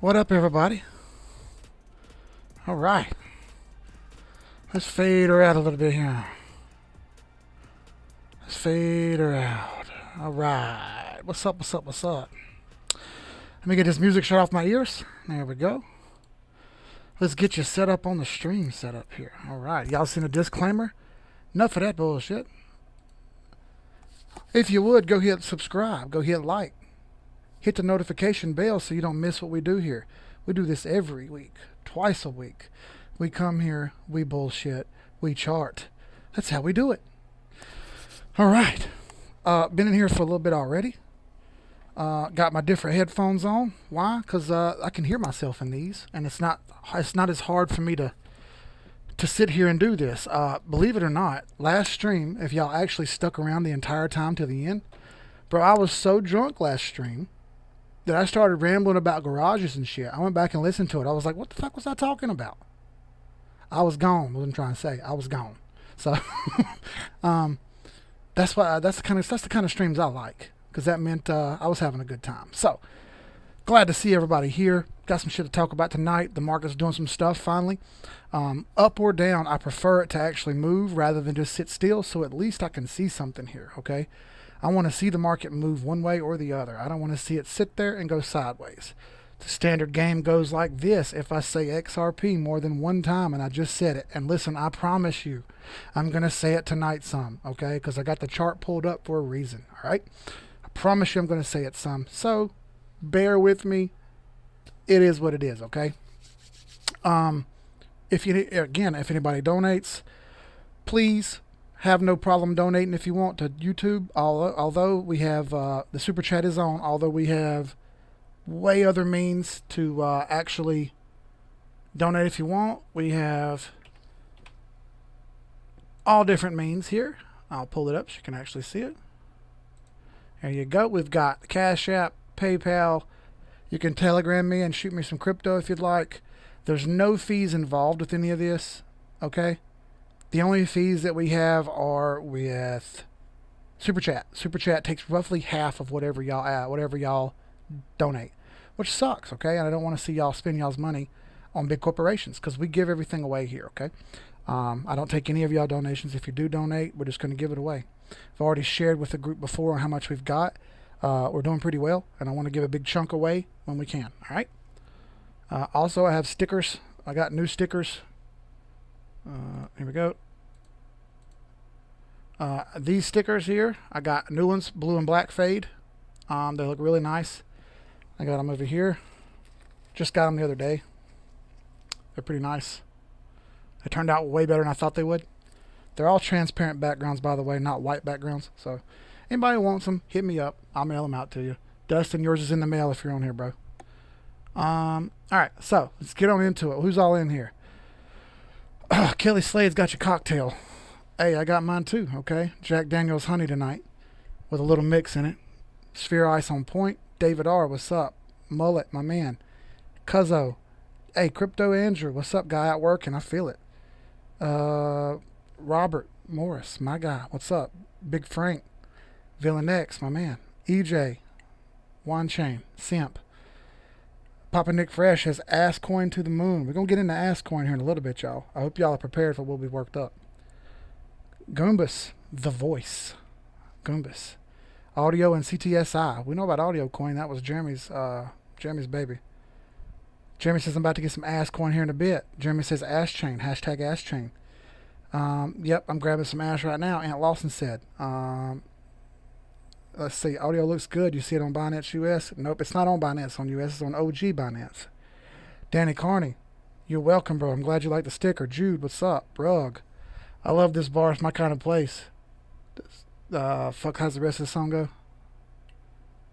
What up, everybody? All right. Let's fade her out a little bit here. Let's fade her out. All right. What's up, what's up, what's up? Let me get this music shut off my ears. There we go. Let's get you set up on the stream setup here. All right. Y'all seen a disclaimer? Enough of that bullshit. If you would, go hit subscribe. Go hit like. Hit the notification bell so you don't miss what we do here. We do this every week, twice a week. We come here, we bullshit, we chart. That's how we do it. All right. Been in here for a little bit already. Got my different headphones on. Why? Because I can hear myself in these, and it's not as hard for me to sit here and do this. Believe it or not, last stream, if y'all actually stuck around the entire time to the end, bro, I was so drunk last stream that I started rambling about garages and shit. I went back and listened to it. I was like, what the fuck was I talking about? I was gone. What I'm trying to say. I was gone. So that's the kind of streams I like, because that meant I was having a good time. So glad to see everybody here. Got some shit to talk about tonight. The market's doing some stuff finally. Up or down, I prefer it to actually move rather than just sit still, so at least I can see something here, okay? I want to see the market move one way or the other. I don't want to see it sit there and go sideways. The standard game goes like this. If I say XRP more than one time and I just said it, and listen, I promise you, I'm going to say it tonight some, okay? Because I got the chart pulled up for a reason, all right? I promise you I'm going to say it some. So bear with me. It is what it is, okay? If anybody donates, please have no problem donating if you want to YouTube. Although we have the super chat is on, although we have way other means to actually donate if you want. We have all different means here. I'll pull it up so you can actually see it. There you go. We've got Cash App, PayPal, You can Telegram me and shoot me some crypto if you'd like. There's no fees involved with any of this, okay? The only fees that we have are with Super Chat. Super Chat takes roughly half of whatever y'all donate, which sucks, okay? And I don't want to see y'all spend y'all's money on big corporations because we give everything away here, okay? I don't take any of y'all donations. If you do donate, we're just going to give it away. I've already shared with the group before on how much we've got. We're doing pretty well, and I want to give a big chunk away when we can, all right? Also, I have stickers. I got new stickers. Here we go. These stickers here, I got new ones, blue and black fade. They look really nice. I got them over here. Just got them the other day. They're pretty nice. They turned out way better than I thought they would. They're all transparent backgrounds, by the way, not white backgrounds. So anybody who wants them, hit me up. I'll mail them out to you. Dustin, yours is in the mail if you're on here, bro. All right, so let's get on into it. Who's all in here? Kelly Slade's got your cocktail. Hey, I got mine too, okay? Jack Daniel's honey tonight with a little mix in it. Sphere Ice on point. David R., what's up? Mullet, my man. Cuzzo. Hey, Crypto Andrew, what's up, guy? Out working, I feel it. Robert Morris, my guy, what's up? Big Frank. Villain X, my man. EJ. Juan Chain. Simp. Papa Nick Fresh has Ass Coin to the moon. We're going to get into Ass Coin here in a little bit, y'all. I hope y'all are prepared for what we've worked up. Goombas, the voice. Goombas. Audio and CTSI. We know about Audio Coin. That was Jeremy's baby. Jeremy says I'm about to get some Ass Coin here in a bit. Jeremy says Ass Chain. Hashtag Ass Chain. Yep, I'm grabbing some ash right now. Aunt Lawson said. Let's see. Audio looks good. You see it on Binance US? Nope, it's not on Binance on US. It's on OG Binance. Danny Carney. You're welcome, bro. I'm glad you like the sticker. Jude, what's up? Rug. I love this bar. It's my kind of place. Fuck, how's the rest of the song go?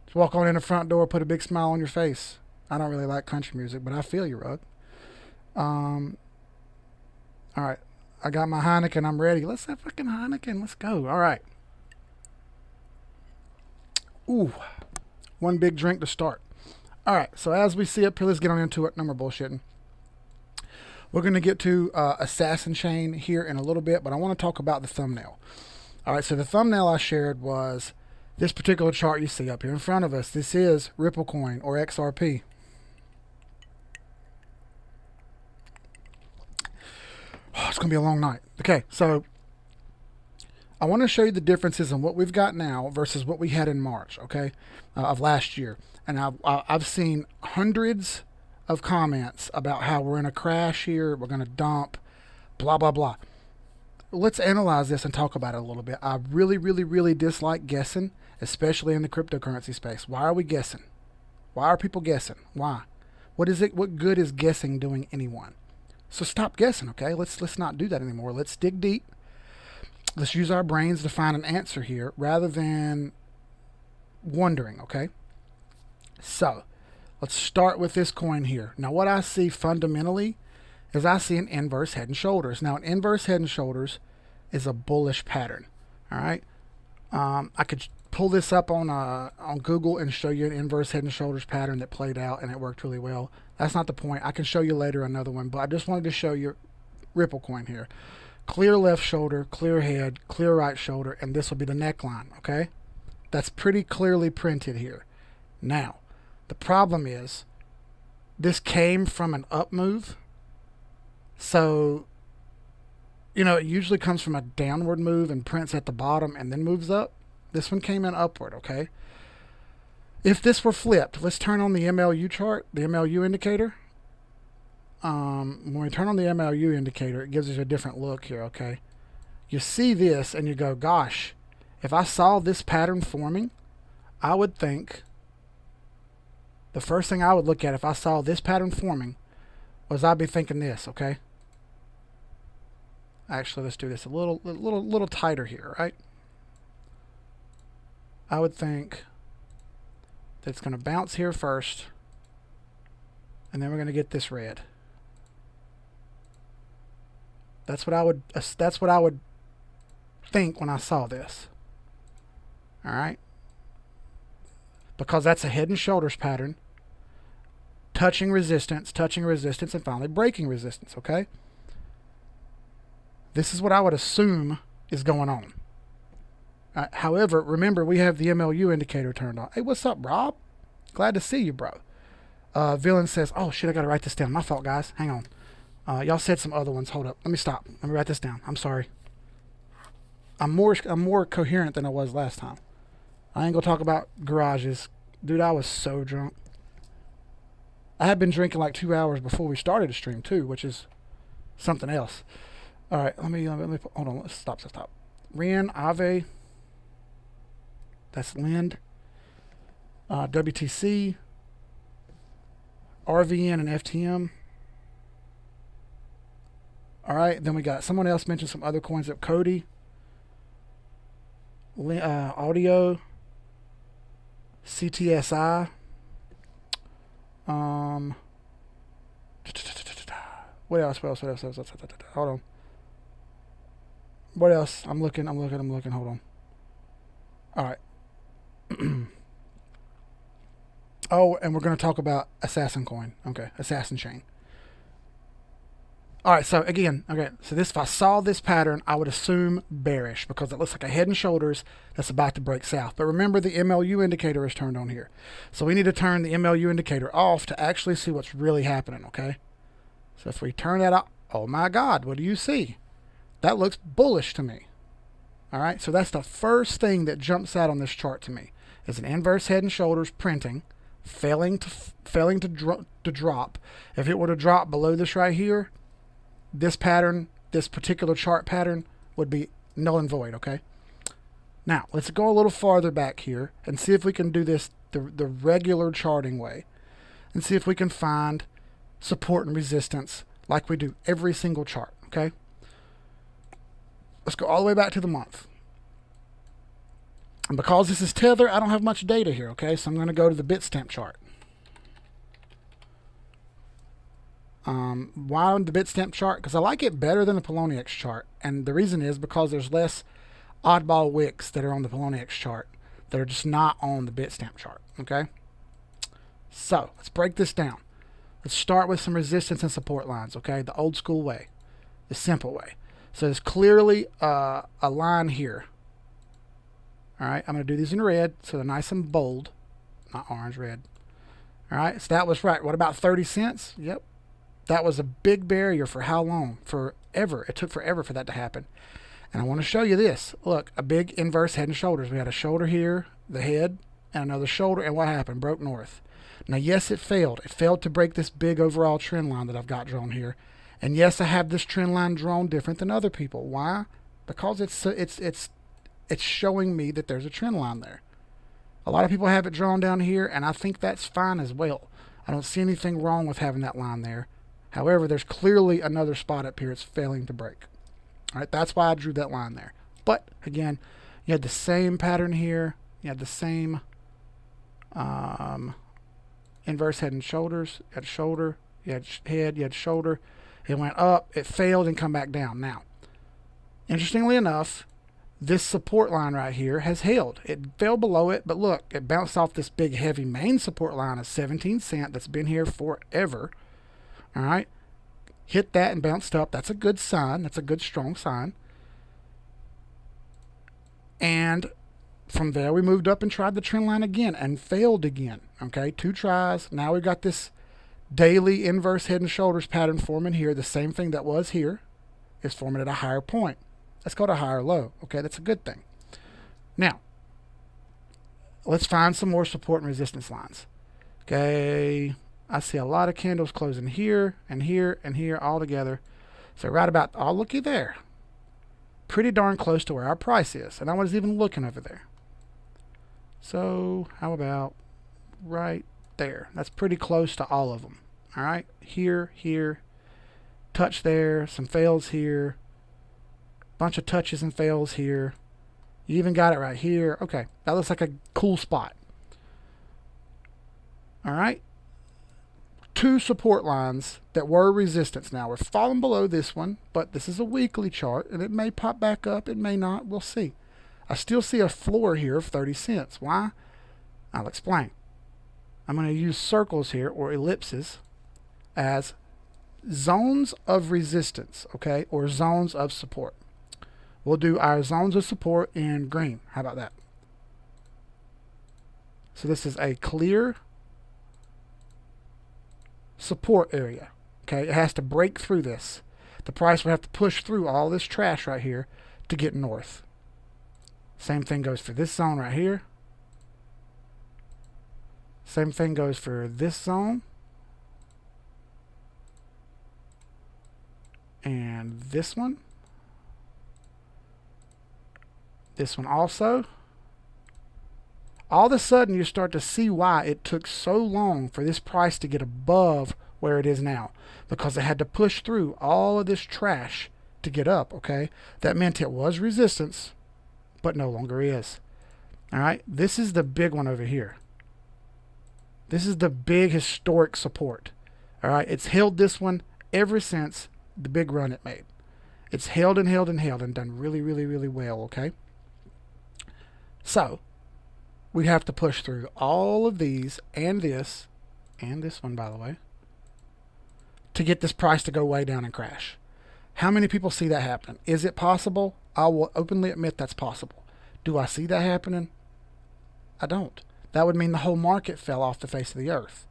Just walk on in the front door, put a big smile on your face. I don't really like country music, but I feel you, Rug. All right. I got my Heineken. I'm ready. Let's have fucking Heineken. Let's go. All right. Ooh. One big drink to start. All right. So as we see up here, let's get on into it. No more bullshitting. We're going to get to Assassin Chain here in a little bit, but I want to talk about the thumbnail. All right. So the thumbnail I shared was this particular chart you see up here in front of us. This is Ripple Coin or XRP. Oh, it's going to be a long night. Okay, so I want to show you the differences in what we've got now versus what we had in March, okay, of last year. And I've seen hundreds of comments about how we're in a crash here, we're going to dump, blah, blah, blah. Let's analyze this and talk about it a little bit. I really, really, really dislike guessing, especially in the cryptocurrency space. Why are we guessing? Why are people guessing? Why? What is it? What good is guessing doing anyone? So stop guessing, okay? Let's not do that anymore. Let's dig deep. Let's use our brains to find an answer here rather than wondering, okay? So let's start with this coin here. Now what I see fundamentally is I see an inverse head and shoulders. Now an inverse head and shoulders is a bullish pattern, all right? I could pull this up on Google and show you an inverse head and shoulders pattern that played out and it worked really well. That's not the point. I can show you later another one, but I just wanted to show you Ripple Coin here. Clear left shoulder, clear head, clear right shoulder, and this will be the neckline, okay? That's pretty clearly printed here. Now, the problem is this came from an up move. So, you know, it usually comes from a downward move and prints at the bottom and then moves up. This one came in upward, okay? If this were flipped, let's turn on the MLU chart, the MLU indicator. When we turn on the MLU indicator, it gives us a different look here, okay? You see this and you go, gosh, if I saw this pattern forming, I would think the first thing I would look at if I saw this pattern forming was I'd be thinking this, okay? Actually, let's do this a little tighter here, right? I would think that it's going to bounce here first, and then we're going to get this red. That's what I would think when I saw this. All right? Because that's a head and shoulders pattern, touching resistance, and finally breaking resistance, okay? This is what I would assume is going on. However, remember, we have the MLU indicator turned on. Hey, what's up, Rob? Glad to see you, bro. Villain says, oh, shit, I got to write this down. My fault, guys. Hang on. Y'all said some other ones. Hold up. Let me stop. Let me write this down. I'm sorry. I'm more coherent than I was last time. I ain't going to talk about garages. Dude, I was so drunk. I had been drinking like 2 hours before we started the stream, too, which is something else. All right, let me hold on. Let's stop. Ren, Ave. That's Lind. WTC. RVN and FTM. All right, then we got someone else mentioned some other coins up. Cody. Audio. CTSI. What else? Hold on. What else? I'm looking. Hold on. All right. Oh, and we're going to talk about Assassin Coin. Okay, Assassin Chain. All right, so again, okay, so this, if I saw this pattern, I would assume bearish because it looks like a head and shoulders that's about to break south. But remember, the MLU indicator is turned on here. So we need to turn the MLU indicator off to actually see what's really happening, okay? So if we turn that off, oh my God, what do you see? That looks bullish to me. All right, so that's the first thing that jumps out on this chart to me is an inverse head and shoulders printing, failing to drop. If it were to drop below this right here, this pattern, this particular chart pattern would be null and void, okay? Now, let's go a little farther back here and see if we can do this the regular charting way and see if we can find support and resistance like we do every single chart, okay? Let's go all the way back to the month. And because this is Tether, I don't have much data here, okay? So I'm going to go to the Bitstamp chart. Why on the Bitstamp chart? Because I like it better than the Poloniex chart. And the reason is because there's less oddball wicks that are on the Poloniex chart that are just not on the Bitstamp chart, okay? So let's break this down. Let's start with some resistance and support lines, okay? The old school way, the simple way. So there's clearly a line here. All right, I'm going to do these in red so they're nice and bold, not orange, red. All right, so that was right. What about 30 cents? Yep. That was a big barrier for how long? Forever. It took forever for that to happen. And I want to show you this. Look, a big inverse head and shoulders. We had a shoulder here, the head, and another shoulder, and what happened? Broke north. Now, yes, it failed. It failed to break this big overall trend line that I've got drawn here. And yes, I have this trend line drawn different than other people. Why? Because it's showing me that there's a trend line there. A lot of people have it drawn down here, and I think that's fine as well. I don't see anything wrong with having that line there. However, there's clearly another spot up here it's failing to break. All right, that's why I drew that line there. But again, you had the same pattern here. You had the same inverse head and shoulders. You had shoulder, you had head, you had shoulder. It went up, it failed, and come back down. Now, interestingly enough, this support line right here has held. It fell below it, but look, it bounced off this big heavy main support line of 17 cents that's been here forever. All right, hit that and bounced up. That's a good sign. That's a good, strong sign. And from there, we moved up and tried the trend line again and failed again. Okay, 2 tries. Now we've got this daily inverse head and shoulders pattern forming here. The same thing that was here is forming at a higher point. That's called a higher low. Okay, that's a good thing. Now, let's find some more support and resistance lines. Okay, I see a lot of candles closing here and here and here all together. So right about, oh, looky there. Pretty darn close to where our price is. And I was even looking over there. So how about right there? That's pretty close to all of them. All right, here, here, touch there, some fails here, bunch of touches and fails here. You even got it right here. Okay, that looks like a cool spot. All right, 2 support lines that were resistance. Now we're falling below this one, but this is a weekly chart, and it may pop back up, it may not, we'll see. I still see a floor here of 30 cents. Why? I'll explain. I'm going to use circles here, or ellipses, as zones of resistance, okay, or zones of support. We'll do our zones of support in green. How about that? So this is a clear support area. Okay, it has to break through this. The price will have to push through all this trash right here to get north. Same thing goes for this zone right here. Same thing goes for this zone. And this one. This one also. All of a sudden you start to see why it took so long for this price to get above where it is now. Because it had to push through all of this trash to get up, okay? That meant it was resistance, but no longer is. Alright, this is the big one over here. This is the big historic support. Alright, it's held this one ever since the big run it made. It's held and held and held and done really, really, really well, okay? So, we have to push through all of these and this one, by the way, to get this price to go way down and crash. How many people see that happening? Is it possible? I will openly admit that's possible. Do I see that happening? I don't. That would mean the whole market fell off the face of the earth.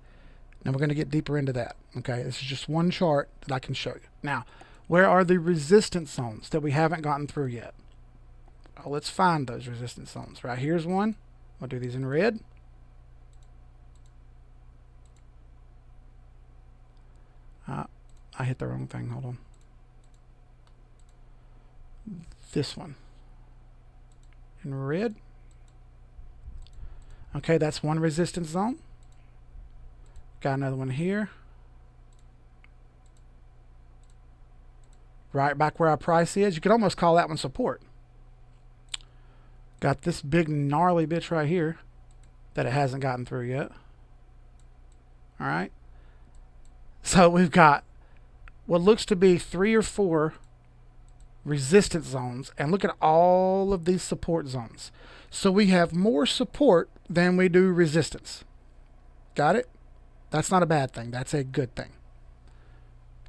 Now we're going to get deeper into that. Okay, this is just one chart that I can show you. Now, where are the resistance zones that we haven't gotten through yet? Well, let's find those resistance zones. Right here's one. I'll do these in red. I hit the wrong thing. Hold on. This one in red. Okay, that's one resistance zone. Got another one here. Right back where our price is. You could almost call that one support. Got this big gnarly bitch right here that it hasn't gotten through yet. Alright. So we've got what looks to be 3 or 4 resistance zones, and look at all of these support zones. So we have more support than we do resistance. Got it? That's not a bad thing. That's a good thing.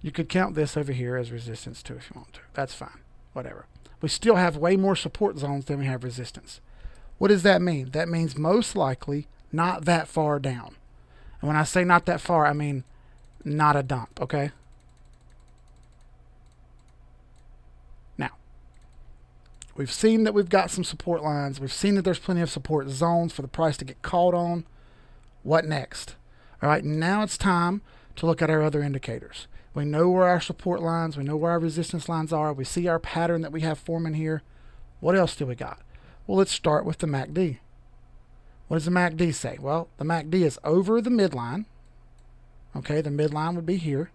You could count this over here as resistance too if you want to. That's fine. Whatever. We still have way more support zones than we have resistance. What does that mean? That means most likely not that far down. And when I say not that far, I mean not a dump, okay? Now, we've seen that we've got some support lines. We've seen that there's plenty of support zones for the price to get caught on. What next? All right, now it's time to look at our other indicators. We know where our support lines, we know where our resistance lines are. We see our pattern that we have forming here. What else do we got? Well, let's start with the MACD. What does the MACD say? Well, the MACD is over the midline. Okay, the midline would be here.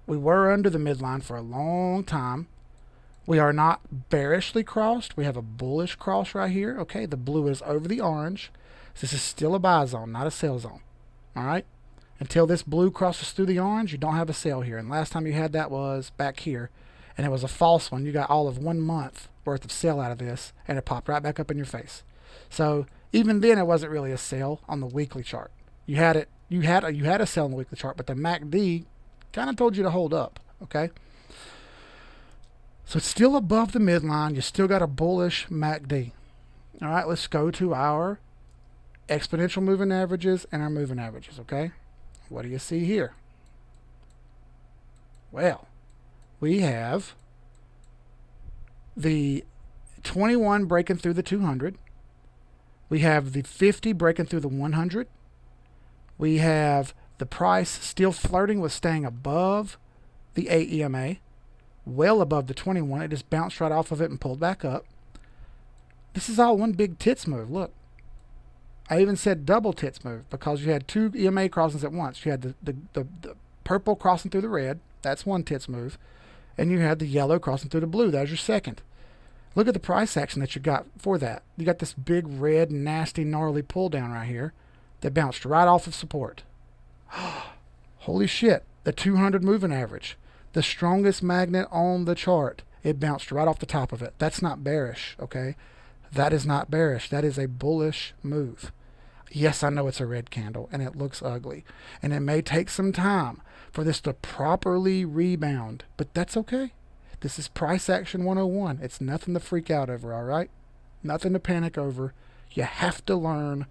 We were under the midline for a long time. We are not bearishly crossed. We have a bullish cross right here. Okay, the blue is over the orange. So this is still a buy zone, not a sell zone. All right? Until this blue crosses through the orange, you don't have a sell here. And last time you had that was back here. And it was a false one. You got all of 1 month worth of sell out of this, and it popped right back up in your face. So even then, it wasn't really a sell on the weekly chart. You had a sell on the weekly chart, but the MACD kind of told you to hold up. Okay. So it's still above the midline. You still got a bullish MACD. All right, let's go to our exponential moving averages and our moving averages. Okay. What do you see here? Well, we have the 21 breaking through the 200. We have the 50 breaking through the 100. We have the price still flirting with staying above the AEMA, well above the 21. It just bounced right off of it and pulled back up. This is all one big tits move. Look. I even said double tits move because you had 2 EMA crossings at once. You had the purple crossing through the red. That's one tits move. And you had the yellow crossing through the blue. That was your second. Look at the price action that you got for that. You got this big red, nasty, gnarly pull down right here that bounced right off of support. Holy shit. The 200 moving average. The strongest magnet on the chart. It bounced right off the top of it. That's not bearish, okay? That is not bearish. That is a bullish move. Yes, I know it's a red candle and it looks ugly. And it may take some time for this to properly rebound, but that's okay. This is price action 101. It's nothing to freak out over, all right? Nothing to panic over. You have to learn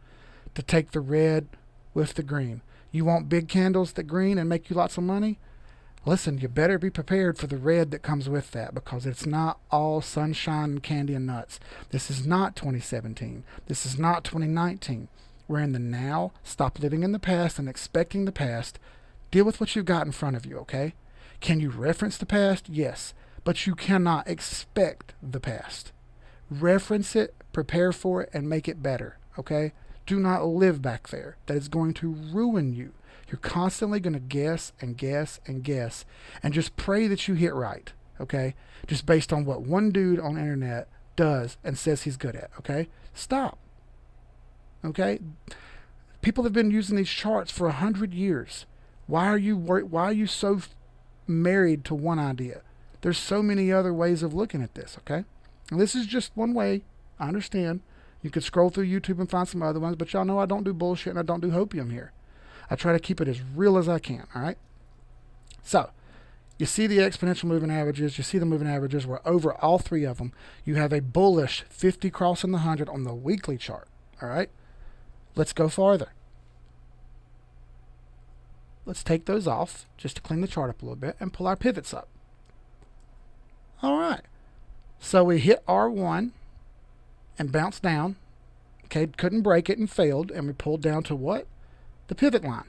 to take the red with the green. You want big candles that green and make you lots of money? Listen, you better be prepared for the red that comes with that, because it's not all sunshine and candy and nuts. This is not 2017. This is not 2019. We're in the now. Stop living in the past and expecting the past. Deal with what you've got in front of you, okay? Can you reference the past? Yes, but you cannot expect the past. Reference it, prepare for it, and make it better, okay? Do not live back there. That is going to ruin you. You're constantly going to guess and guess and guess, and just pray that you hit right, okay? Just based on what one dude on the internet does and says he's good at, okay? Stop, okay? People have been using these charts for 100 years. Why are you so married to one idea? There's so many other ways of looking at this, okay? And this is just one way. I understand. You could scroll through YouTube and find some other ones, but y'all know I don't do bullshit and I don't do hopium here. I try to keep it as real as I can, all right? So, you see the exponential moving averages. You see the moving averages where over all three of them, you have a bullish 50 crossing the 100 on the weekly chart, all right? Let's go farther. Let's take those off just to clean the chart up a little bit and pull our pivots up. All right. So we hit R1 and bounced down. Okay, couldn't break it and failed, and we pulled down to what? The pivot line.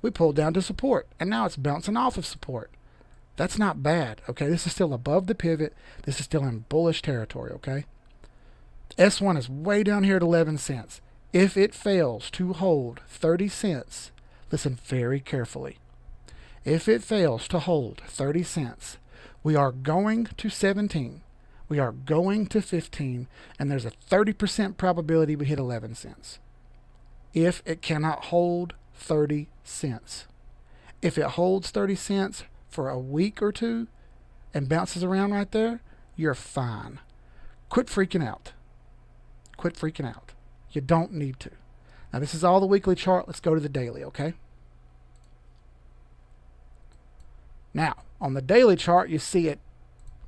We pulled down to support, and now it's bouncing off of support. That's not bad, okay? This is still above the pivot. This is still in bullish territory, okay? S1 is way down here at 11 cents. If it fails to hold 30 cents, listen very carefully. If it fails to hold 30 cents, we are going to 17. We are going to 15, and there's a 30% probability we hit 11 cents. If it cannot hold 30 cents. If it holds 30 cents for a week or two and bounces around right there, you're fine. Quit freaking out. Quit freaking out. You don't need to. Now, this is all the weekly chart. Let's go to the daily, okay? Now, on the daily chart, you see it.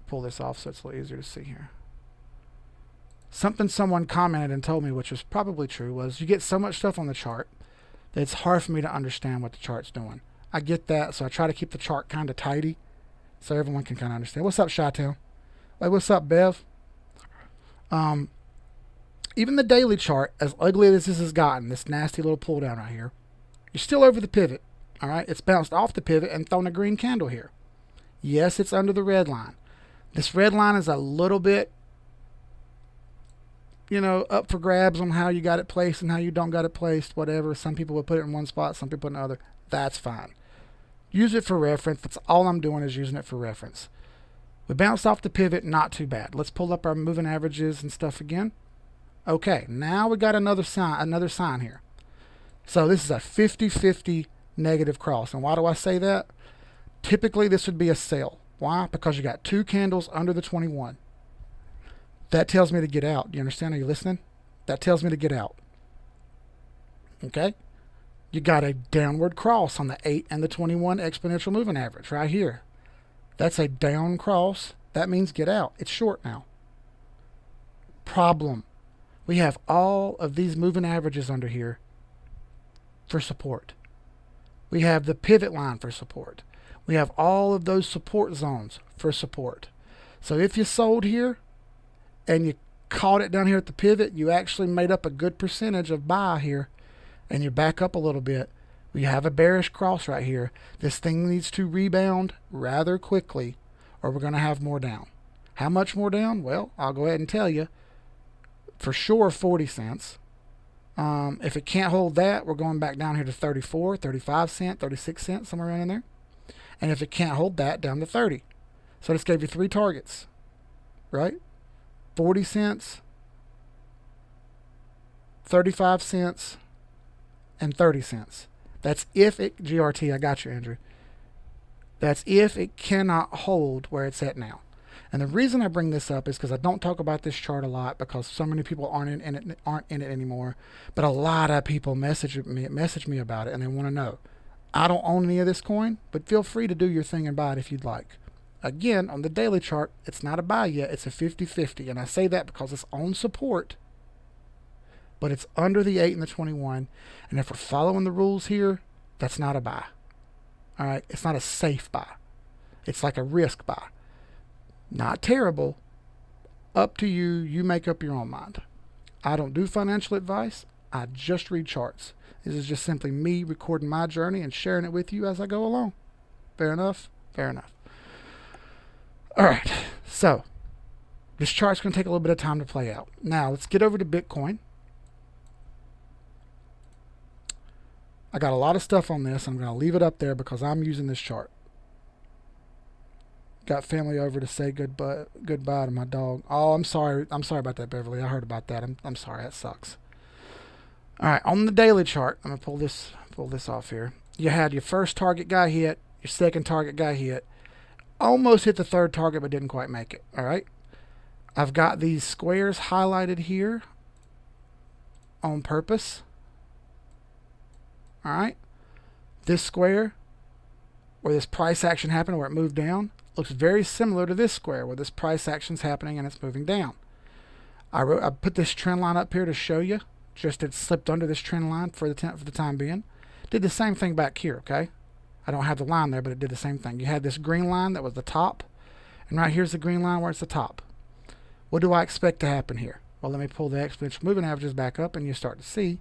Pull this off so it's a little easier to see here. Something someone commented and told me, which was probably true, was you get so much stuff on the chart that it's hard for me to understand what the chart's doing. I get that, so I try to keep the chart kind of tidy so everyone can kind of understand. What's up, Chi-Town? Hey, what's up, Bev? Even the daily chart, as ugly as this has gotten, this nasty little pull down right here, you're still over the pivot, all right? It's bounced off the pivot and thrown a green candle here. Yes, it's under the red line. This red line is a little bit, up for grabs on how you got it placed and how you don't got it placed, whatever. Some people will put it in one spot, some people in another. That's fine. Use it for reference. That's all I'm doing, is using it for reference. We bounced off the pivot, not too bad. Let's pull up our moving averages and stuff again. Okay, now we got another sign here. So this is a 50-50 negative cross. And why do I say that? Typically, this would be a sell. Why? Because you got two candles under the 21. That tells me to get out. Do you understand? Are you listening? That tells me to get out. Okay? You got a downward cross on the 8 and the 21 exponential moving average right here. That's a down cross. That means get out. It's short now. Problem. We have all of these moving averages under here for support. We have the pivot line for support. We have all of those support zones for support. So if you sold here and you caught it down here at the pivot, you actually made up a good percentage of buy here, and you back up a little bit. We have a bearish cross right here. This thing needs to rebound rather quickly, or we're going to have more down. How much more down? Well, I'll go ahead and tell you. For sure, 40 cents. If it can't hold that, we're going back down here to 34, 35 cents, 36 cents, somewhere around in there. And if it can't hold that, down to 30. So this gave you three targets, right? 40 cents, 35 cents, and 30 cents. That's if it, GRT, I got you, Andrew. That's if it cannot hold where it's at now. And the reason I bring this up is because I don't talk about this chart a lot because so many people aren't in it anymore. But a lot of people message me about it, and they want to know. I don't own any of this coin, but feel free to do your thing and buy it if you'd like. Again, on the daily chart, it's not a buy yet. It's a 50-50. And I say that because it's on support, but it's under the 8 and the 21. And if we're following the rules here, that's not a buy. All right? It's not a safe buy. It's like a risk buy. Not terrible. Up to you. You make up your own mind. I don't do financial advice. I just read charts. This is just simply me recording my journey and sharing it with you as I go along. Fair enough? Fair enough. All right. So, this chart's going to take a little bit of time to play out. Now, let's get over to Bitcoin. I got a lot of stuff on this. I'm going to leave it up there because I'm using this chart. Got family over to say goodbye to my dog. Oh, I'm sorry. I'm sorry about that, Beverly. I heard about that. I'm sorry. That sucks. All right, on the daily chart, I'm gonna pull this off here. You had your first target guy hit, your second target guy hit, almost hit the third target but didn't quite make it. All right, I've got these squares highlighted here on purpose. All right, this square where this price action happened, where it moved down, looks very similar to this square where this price action's happening and it's moving down. I put this trend line up here to show you. Just it slipped under this trend line for the time being. Did the same thing back here, okay? I don't have the line there, but it did the same thing. You had this green line that was the top, and right here's the green line where it's the top. What do I expect to happen here? Well, let me pull the exponential moving averages back up, and you start to see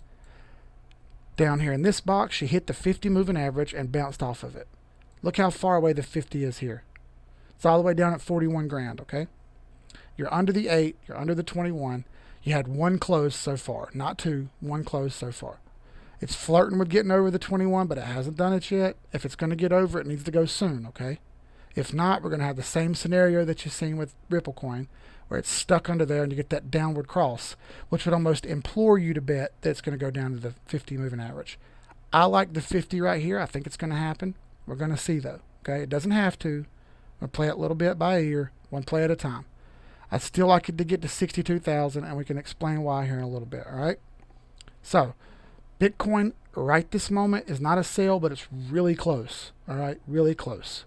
down here in this box, she hit the 50 moving average and bounced off of it. Look how far away the 50 is here. It's all the way down at 41 grand, okay? You're under the 8, you're under the 21. You had one close so far, not two, one close so far. It's flirting with getting over the 21, but it hasn't done it yet. If it's going to get over, it needs to go soon, okay? If not, we're going to have the same scenario that you've seen with Ripple Coin, where it's stuck under there and you get that downward cross, which would almost implore you to bet that it's going to go down to the 50 moving average. I like the 50 right here. I think it's going to happen. We're going to see, though, okay? It doesn't have to. We'll play it a little bit by ear, one play at a time. I'd still like it to get to 62,000, and we can explain why here in a little bit, all right? So, Bitcoin right this moment is not a sale, but it's really close, all right? Really close.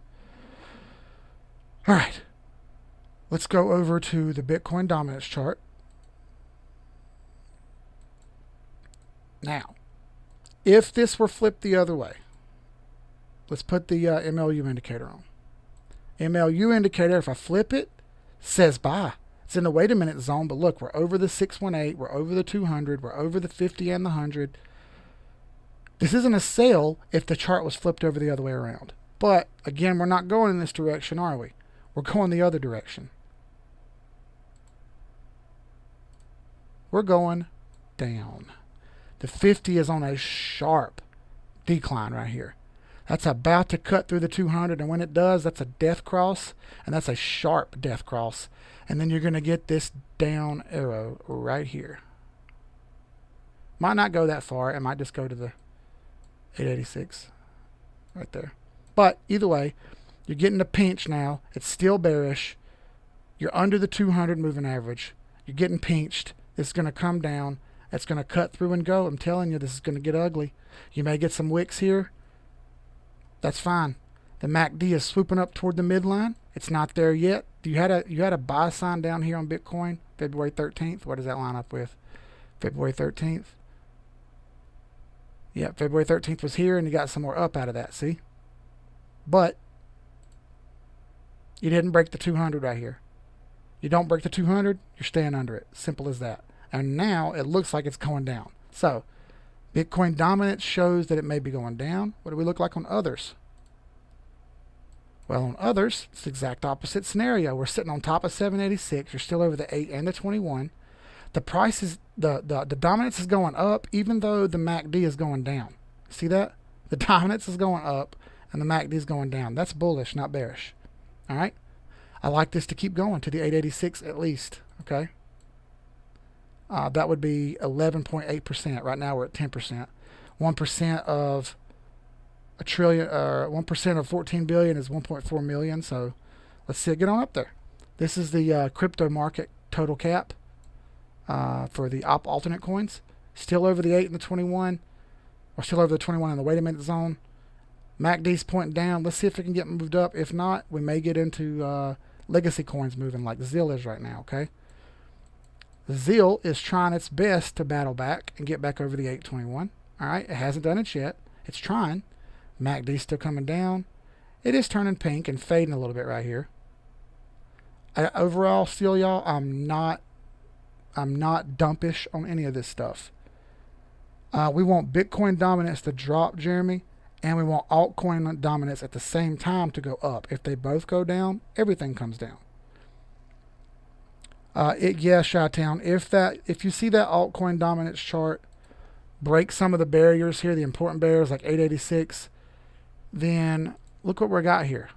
All right. Let's go over to the Bitcoin dominance chart. Now, if this were flipped the other way, let's put the MLU indicator on. MLU indicator, if I flip it, says buy. It's in the wait a minute zone, but look, we're over the 618, we're over the 200, we're over the 50 and the 100. This isn't a sale if the chart was flipped over the other way around. But again, we're not going in this direction, are we? We're going the other direction. We're going down. The 50 is on a sharp decline right here. That's about to cut through the 200, and when it does, that's a death cross, and that's a sharp death cross. And then you're going to get this down arrow right here. Might not go that far. It might just go to the 886 right there. But either way, you're getting a pinch now. It's still bearish. You're under the 200 moving average. You're getting pinched. It's going to come down. It's going to cut through and go. I'm telling you, this is going to get ugly. You may get some wicks here. That's fine. The MACD is swooping up toward the midline. It's not there yet. You had a buy sign down here on Bitcoin, February 13th. What does that line up with? February 13th. Yeah, February 13th was here, and you got some more up out of that, see? But you didn't break the 200 right here. You don't break the 200, you're staying under it. Simple as that. And now it looks like it's going down. So Bitcoin dominance shows that it may be going down. What do we look like on others? Well, on others, it's the exact opposite scenario. We're sitting on top of 786. You're still over the 8 and the 21. The price is, the dominance is going up even though the MACD is going down. See that? The dominance is going up and the MACD is going down. That's bullish, not bearish. All right? I like this to keep going to the 886 at least. Okay? That would be 11.8%. Right now we're at 10%. 1% of a trillion, 1% of 14 billion is 1.4 million. So let's see it get on up there. This is the crypto market total cap for the alternate coins. Still over the 8 and the 21, or still over the 21 in the wait a minute zone. MACD's pointing down. Let's see if it can get moved up. If not, we may get into legacy coins moving like ZIL is right now, okay? ZIL is trying its best to battle back and get back over the 821. All right, it hasn't done it yet. It's trying. MACD's still coming down. It is turning pink and fading a little bit right here. Overall, still, y'all, I'm not dumpish on any of this stuff. We want Bitcoin dominance to drop, Jeremy, and we want altcoin dominance at the same time to go up. If they both go down, everything comes down. Yeah, Chi-Town, if you see that altcoin dominance chart break some of the barriers here, the important barriers like 886, then look what we got here.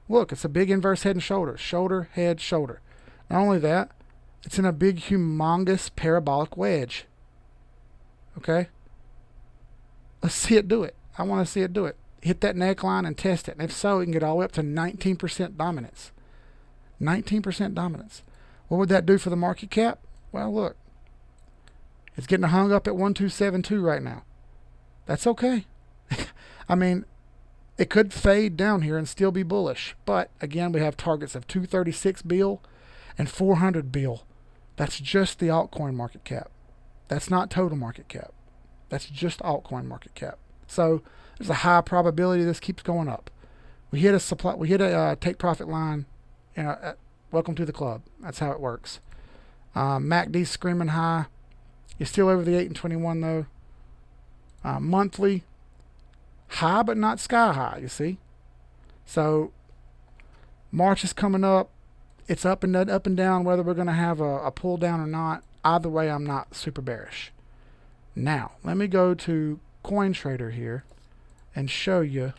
Look, it's a big inverse head and shoulder. Shoulder, head, shoulder. Not only that, it's in a big, humongous parabolic wedge. Okay? Let's see it do it. I want to see it do it. Hit that neckline and test it. And if so, it can get all the way up to 19% dominance. 19% dominance. What would that do for the market cap? Well, look. It's getting hung up at 1272 right now. That's okay. I mean, it could fade down here and still be bullish. But, again, we have targets of 236 bill and 400 bill. That's just the altcoin market cap. That's not total market cap. That's just altcoin market cap. So there's a high probability this keeps going up. We hit a take profit line. Welcome to the club. That's how it works. MACD screaming high. You're still over the 8 and 21 though. Monthly high, but not sky high. You see. So March is coming up. It's up and down whether we're going to have a pull down or not. Either way, I'm not super bearish. Now, let me go to CoinTrader here and show you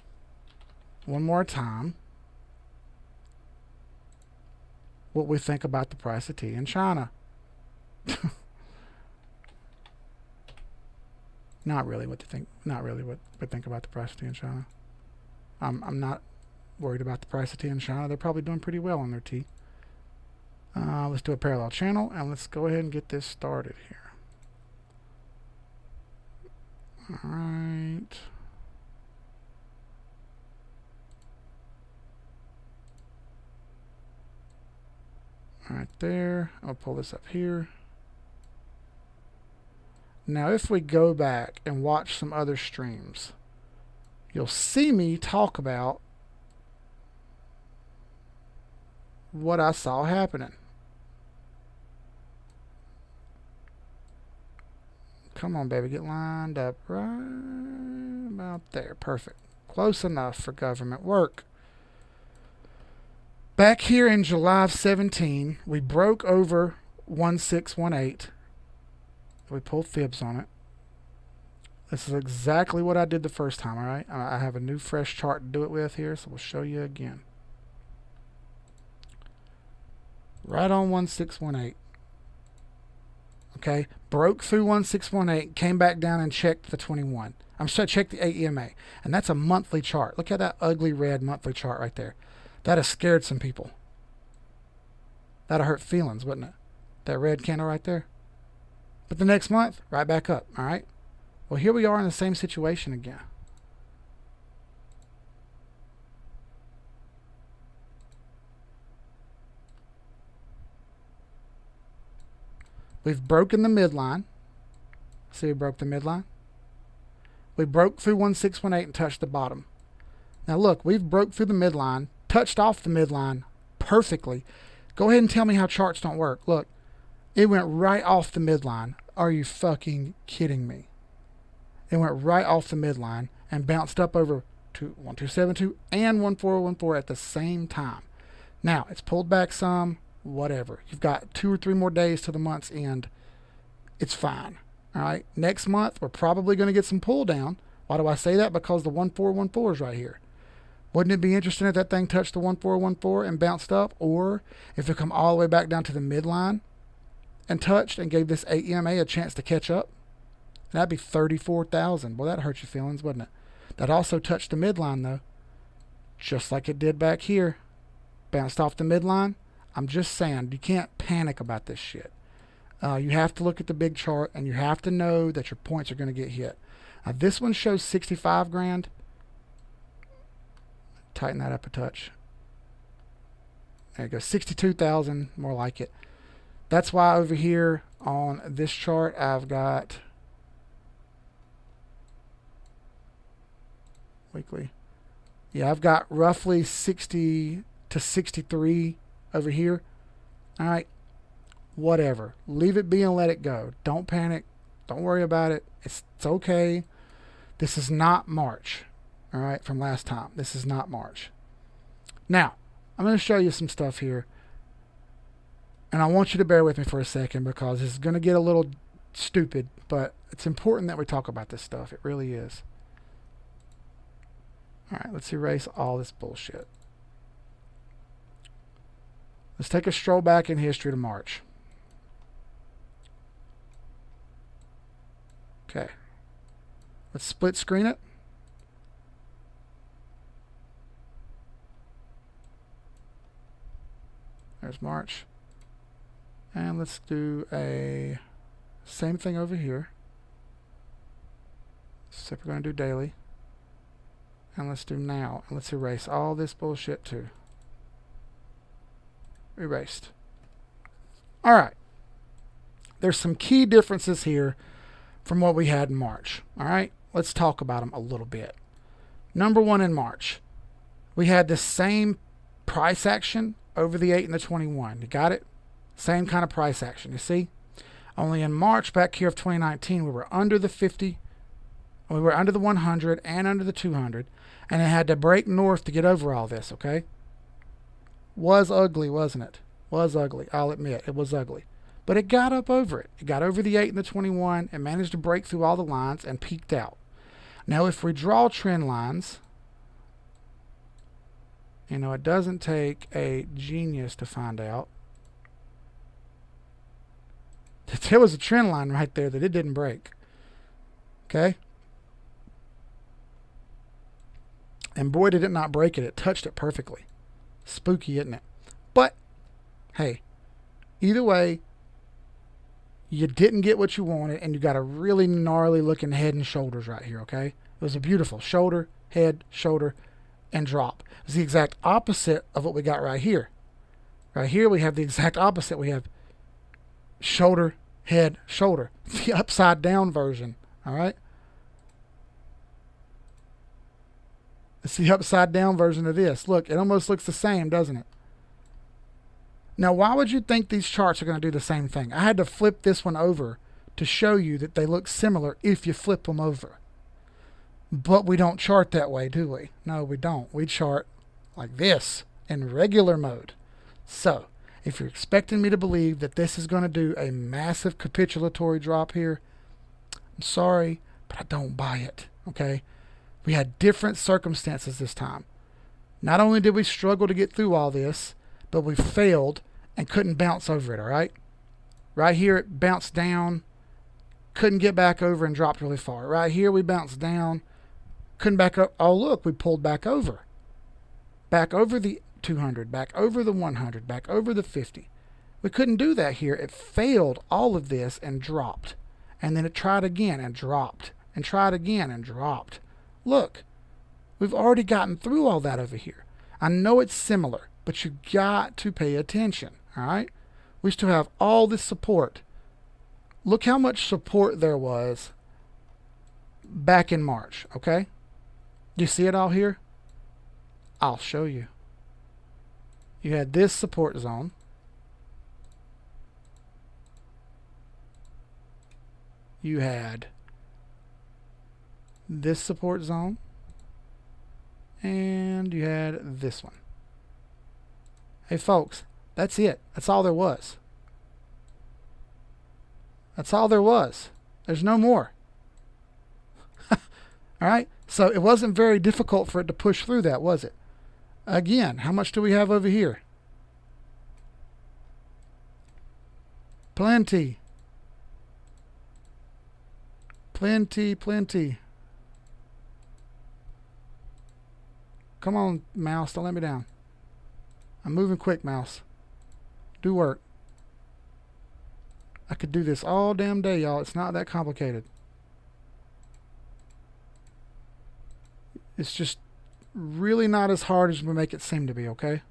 one more time what we think about the price of tea in China. Not really what we think about the price of tea in China. I'm not worried about the price of tea in China. They're probably doing pretty well on their tea. Let's do a parallel channel and let's go ahead and get this started here. All right. Right there. I'll pull this up here. Now, if we go back and watch some other streams, you'll see me talk about what I saw happening. Come on, baby, get lined up right about there. Perfect. Close enough for government work. Back here in July of 17, we broke over 1618. We pulled fibs on it. This is exactly what I did the first time, all right? I have a new fresh chart to do it with here, so we'll show you again. Right on 1618. Okay, broke through 1618, came back down and checked the 21. I'm sorry, checked the AEMA, and that's a monthly chart. Look at that ugly red monthly chart right there. That has scared some people. That'll hurt feelings, wouldn't it? That red candle right there. But the next month, right back up, all right? Well, here we are in the same situation again. We've broken the midline. See, we broke the midline. We broke through 1618 and touched the bottom. Now look, we've broke through the midline, touched off the midline perfectly. Go ahead and tell me how charts don't work. Look, it went right off the midline. Are you fucking kidding me? It went right off the midline and bounced up over to 1272 and 1414 at the same time. Now, it's pulled back some. Whatever. You've got 2 or 3 more days to the month's end. It's fine. All right. Next month, we're probably going to get some pull down. Why do I say that? Because the 1414 is right here. Wouldn't it be interesting if that thing touched the 1414 and bounced up, or if it come all the way back down to the midline and touched and gave this AEMA a chance to catch up? That'd be 34,000. Well, that hurt your feelings, wouldn't it? That also touched the midline though. just like it did back here. Bounced off the midline. I'm just saying, you can't panic about this shit. You have to look at the big chart, and you have to know that your points are going to get hit. Now, this one shows 65 grand. Tighten that up a touch. There you go, 62,000, more like it. That's why over here on this chart, I've got weekly. Yeah, I've got roughly 60 to 63 over here. All right, whatever. Leave it be and let it go. Don't panic. Don't worry about it. It's okay. This is not March, all right, from last time. This is not March. Now, I'm going to show you some stuff here. And I want you to bear with me for a second because this is going to get a little stupid, but it's important that we talk about this stuff. It really is. All right, let's erase all this bullshit. Let's take a stroll back in history to March. Okay. Let's split screen it. There's March. And let's do a same thing over here. Except we're going to do daily. And let's do now. And let's erase all this bullshit too. Erased. All right. There's some key differences here from what we had in March. All right. Let's talk about them a little bit. Number one, in March, we had the same price action over the 8 and the 21. You got it? Same kind of price action, you see? Only in March back here of 2019, we were under the 50, we were under the 100 and under the 200, and it had to break north to get over all this, okay? Was ugly, wasn't it? Was ugly, I'll admit, it was ugly. But it got up over it. It got over the 8 and the 21 and managed to break through all the lines and peaked out. Now, if we draw trend lines, you know, it doesn't take a genius to find out that there was a trend line right there that it didn't break. Okay? And boy, did it not break it. It touched it perfectly. Spooky, isn't it? But, hey, either way, you didn't get what you wanted, and you got a really gnarly looking head and shoulders right here, okay? It was a beautiful shoulder, head, shoulder, and drop. It's the exact opposite of what we got right here. Right here, we have the exact opposite. We have shoulder, head, shoulder. The upside down version, all right? It's the upside down version of this. Look, it almost looks the same, doesn't it? Now, why would you think these charts are going to do the same thing? I had to flip this one over to show you that they look similar if you flip them over. But we don't chart that way, do we? No, we don't. We chart like this in regular mode. So, if you're expecting me to believe that this is going to do a massive capitulatory drop here, I'm sorry, but I don't buy it, okay? We had different circumstances this time. Not only did we struggle to get through all this, but we failed and couldn't bounce over it, all right? Right here, it bounced down, couldn't get back over and dropped really far. Right here, we bounced down, couldn't back up. Oh, look, we pulled back over. Back over the 200, back over the 100, back over the 50. We couldn't do that here. It failed all of this and dropped. And then it tried again and dropped. And tried again and dropped. Look, we've already gotten through all that over here. I know it's similar, but you got to pay attention, all right? We still have all this support. Look how much support there was back in March, okay? You see it all here? I'll show you. You had this support zone. You had this support zone. And you had this one. Hey folks, that's it. That's all there was. That's all there was. There's no more. Alright? So it wasn't very difficult for it to push through that, was it? Again, how much do we have over here? Plenty. Plenty, plenty. Come on, mouse. Don't let me down. I'm moving quick, mouse. Do work. I could do this all damn day, y'all. It's not that complicated. It's just really not as hard as we make it seem to be, okay?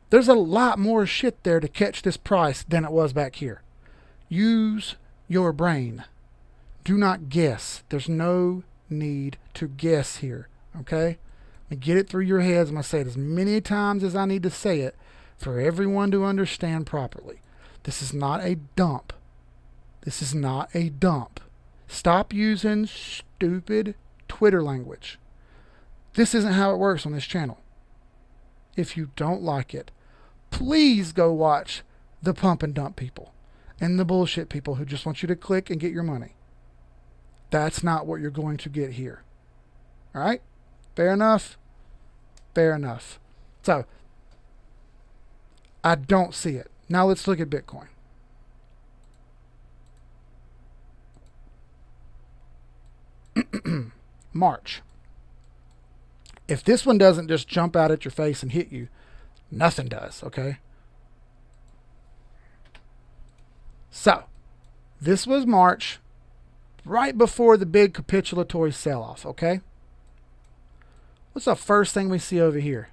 There's a lot more shit there to catch this price than it was back here. Use your brain. Do not guess. There's no need to guess here, okay? Get it through your heads. I'm going to say it as many times as I need to say it for everyone to understand properly. This is not a dump. This is not a dump. Stop using stupid Twitter language. This isn't how it works on this channel. If you don't like it, please go watch the pump and dump people and the bullshit people who just want you to click and get your money. That's not what you're going to get here. All right? Fair enough? Fair enough. So, I don't see it. Now let's look at Bitcoin. March. If this one doesn't just jump out at your face and hit you, nothing does, okay? So, this was March, right before the big capitulatory sell-off, okay? What's the first thing we see over here?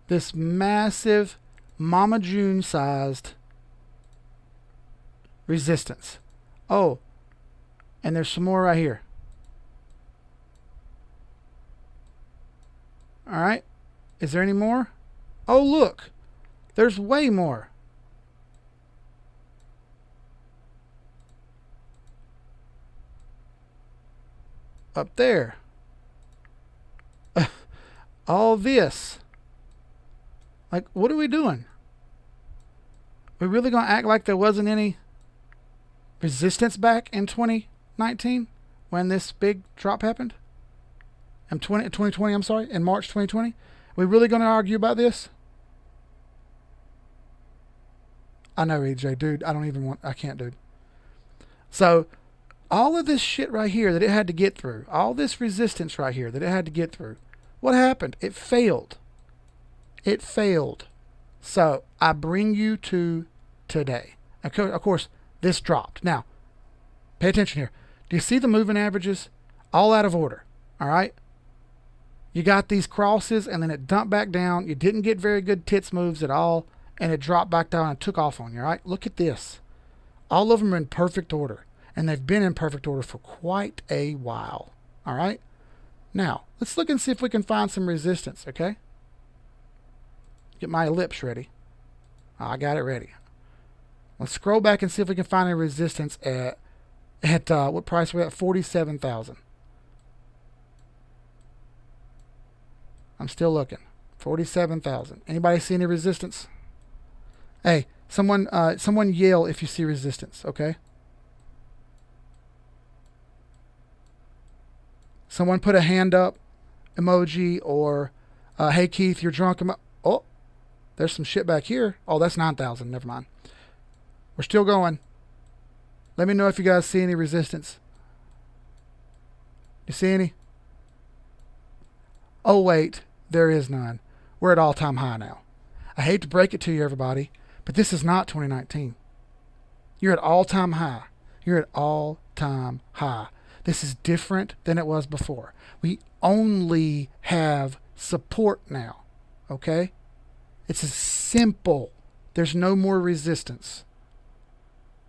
This massive Mama June-sized resistance. Oh, and there's some more right here. All right. Is there any more? Oh, look. There's way more. Up there. All this. Like, what are we doing? We really going to act like there wasn't any resistance back in 2019 when this big drop happened? In 2020, I'm sorry, in March 2020? Are we really going to argue about this? I know, EJ, dude. I can't, dude. So, all of this shit right here that it had to get through, all this resistance right here that it had to get through, what happened? It failed. It failed. So, I bring you to today. Of course, this dropped. Now, pay attention here. Do you see the moving averages? All out of order. All right? You got these crosses, and then it dumped back down. You didn't get very good tits moves at all, and it dropped back down and took off on you, all right? Look at this. All of them are in perfect order, and they've been in perfect order for quite a while, all right? Now, let's look and see if we can find some resistance, okay? Get my ellipse ready. I got it ready. Let's scroll back and see if we can find a resistance at what price we're at? 47,000. I'm still looking. 47,000. Anybody see any resistance? Hey, someone yell if you see resistance, okay? Someone put a hand up emoji or, hey Keith, you're drunk. Oh, there's some shit back here. Oh, that's 9,000. Never mind. We're still going. Let me know if you guys see any resistance. You see any? Oh, wait. There is none. We're at all-time high now. I hate to break it to you, everybody, but this is not 2019. You're at all-time high. You're at all-time high. This is different than it was before. We only have support now, okay? It's as simple. There's no more resistance.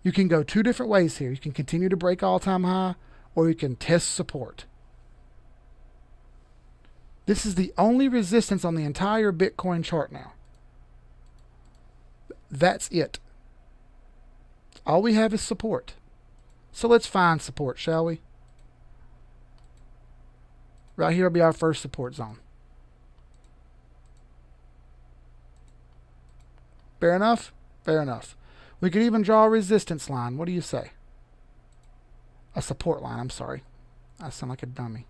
You can go two different ways here. You can continue to break all-time high, or you can test support. This is the only resistance on the entire Bitcoin chart now. That's it. All we have is support. So let's find support, shall we? Right here will be our first support zone. Fair enough? Fair enough. We could even draw a resistance line. What do you say? A support line, I'm sorry. I sound like a dummy.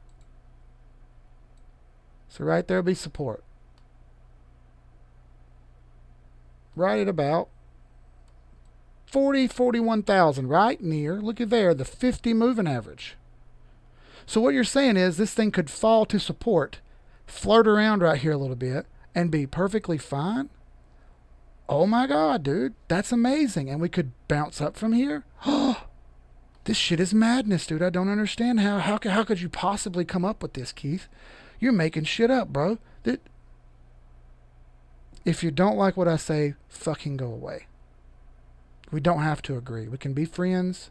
So right there will be support. Right at about 41,000, right near. Look at there, the 50 moving average. So what you're saying is this thing could fall to support, flirt around right here a little bit, and be perfectly fine? Oh my God, dude. That's amazing. And we could bounce up from here? Oh, this shit is madness, dude. I don't understand how could you possibly come up with this, Keith? You're making shit up, bro. If you don't like what I say, fucking go away. We don't have to agree. We can be friends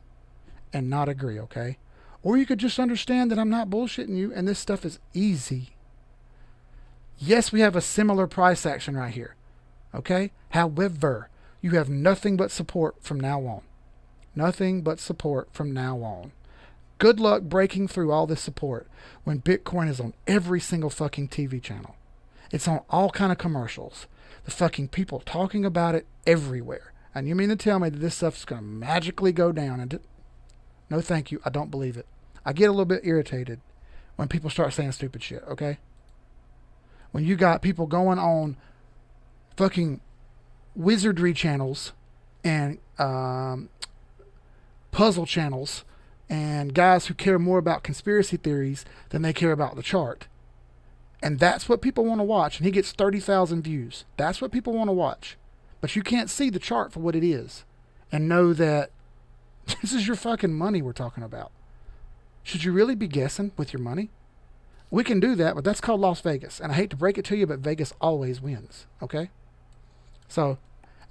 and not agree, okay? Or you could just understand that I'm not bullshitting you and this stuff is easy. Yes, we have a similar price action right here, okay? However, you have nothing but support from now on. Nothing but support from now on. Good luck breaking through all this support when Bitcoin is on every single fucking TV channel. It's on all kind of commercials. The fucking people talking about it everywhere. And you mean to tell me that this stuff's going to magically go down? And no, thank you. I don't believe it. I get a little bit irritated when people start saying stupid shit, okay? When you got people going on fucking wizardry channels and puzzle channels and guys who care more about conspiracy theories than they care about the chart. And that's what people want to watch. And he gets 30,000 views. That's what people want to watch. But you can't see the chart for what it is and know that this is your fucking money we're talking about. Should you really be guessing with your money? We can do that, but that's called Las Vegas. And I hate to break it to you, but Vegas always wins. Okay? So,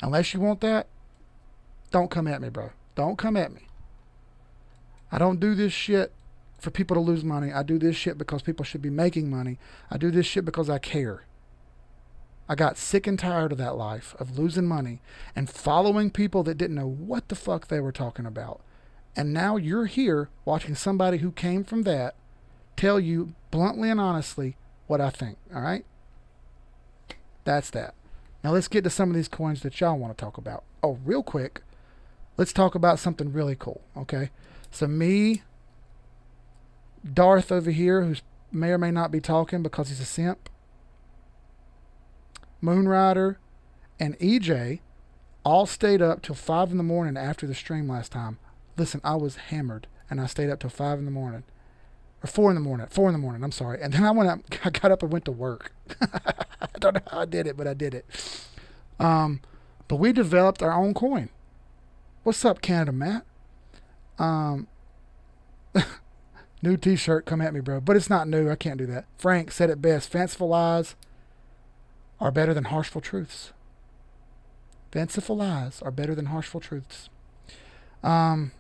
unless you want that, don't come at me, bro. Don't come at me. I don't do this shit for people to lose money. I do this shit because people should be making money. I do this shit because I care. I got sick and tired of that life, of losing money and following people that didn't know what the fuck they were talking about. And now you're here watching somebody who came from that tell you bluntly and honestly what I think. All right? That's that. Now let's get to some of these coins that y'all want to talk about. Oh, real quick, let's talk about something really cool. Okay? So me, Darth over here, who may or may not be talking because he's a simp, Moonrider, and EJ all stayed up till 5 in the morning after the stream last time. Listen, I was hammered, and I stayed up till 5 in the morning. Or 4 in the morning. 4 in the morning, I'm sorry. And then I got up and went to work. I don't know how I did it, but I did it. But we developed our own coin. What's up, Canada Matt? New t-shirt, come at me, bro. But it's not new. I can't do that. Frank said it best. Fanciful lies are better than harshful truths. Fanciful lies are better than harshful truths. All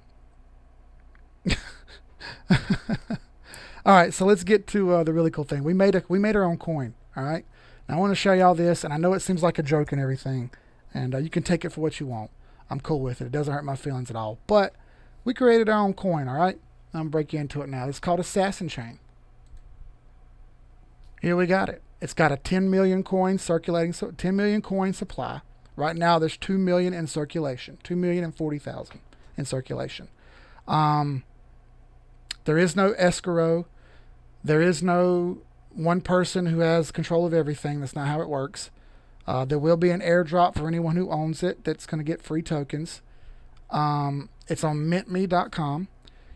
right, so let's get to the really cool thing. We made our own coin. All right. Now I want to show y'all this, and I know it seems like a joke and everything, and you can take it for what you want. I'm cool with it. It doesn't hurt my feelings at all. But we created our own coin. All right. I'm going to break you into it now. It's called Assassin Chain. Here we got it. It's got a 10 million coin circulating, so 10 million coin supply. Right now there's 2 million in circulation. 2,040,000 in circulation. There is no escrow. There is no one person who has control of everything. That's not how it works. There will be an airdrop for anyone who owns it that's going to get free tokens. It's on mintme.com.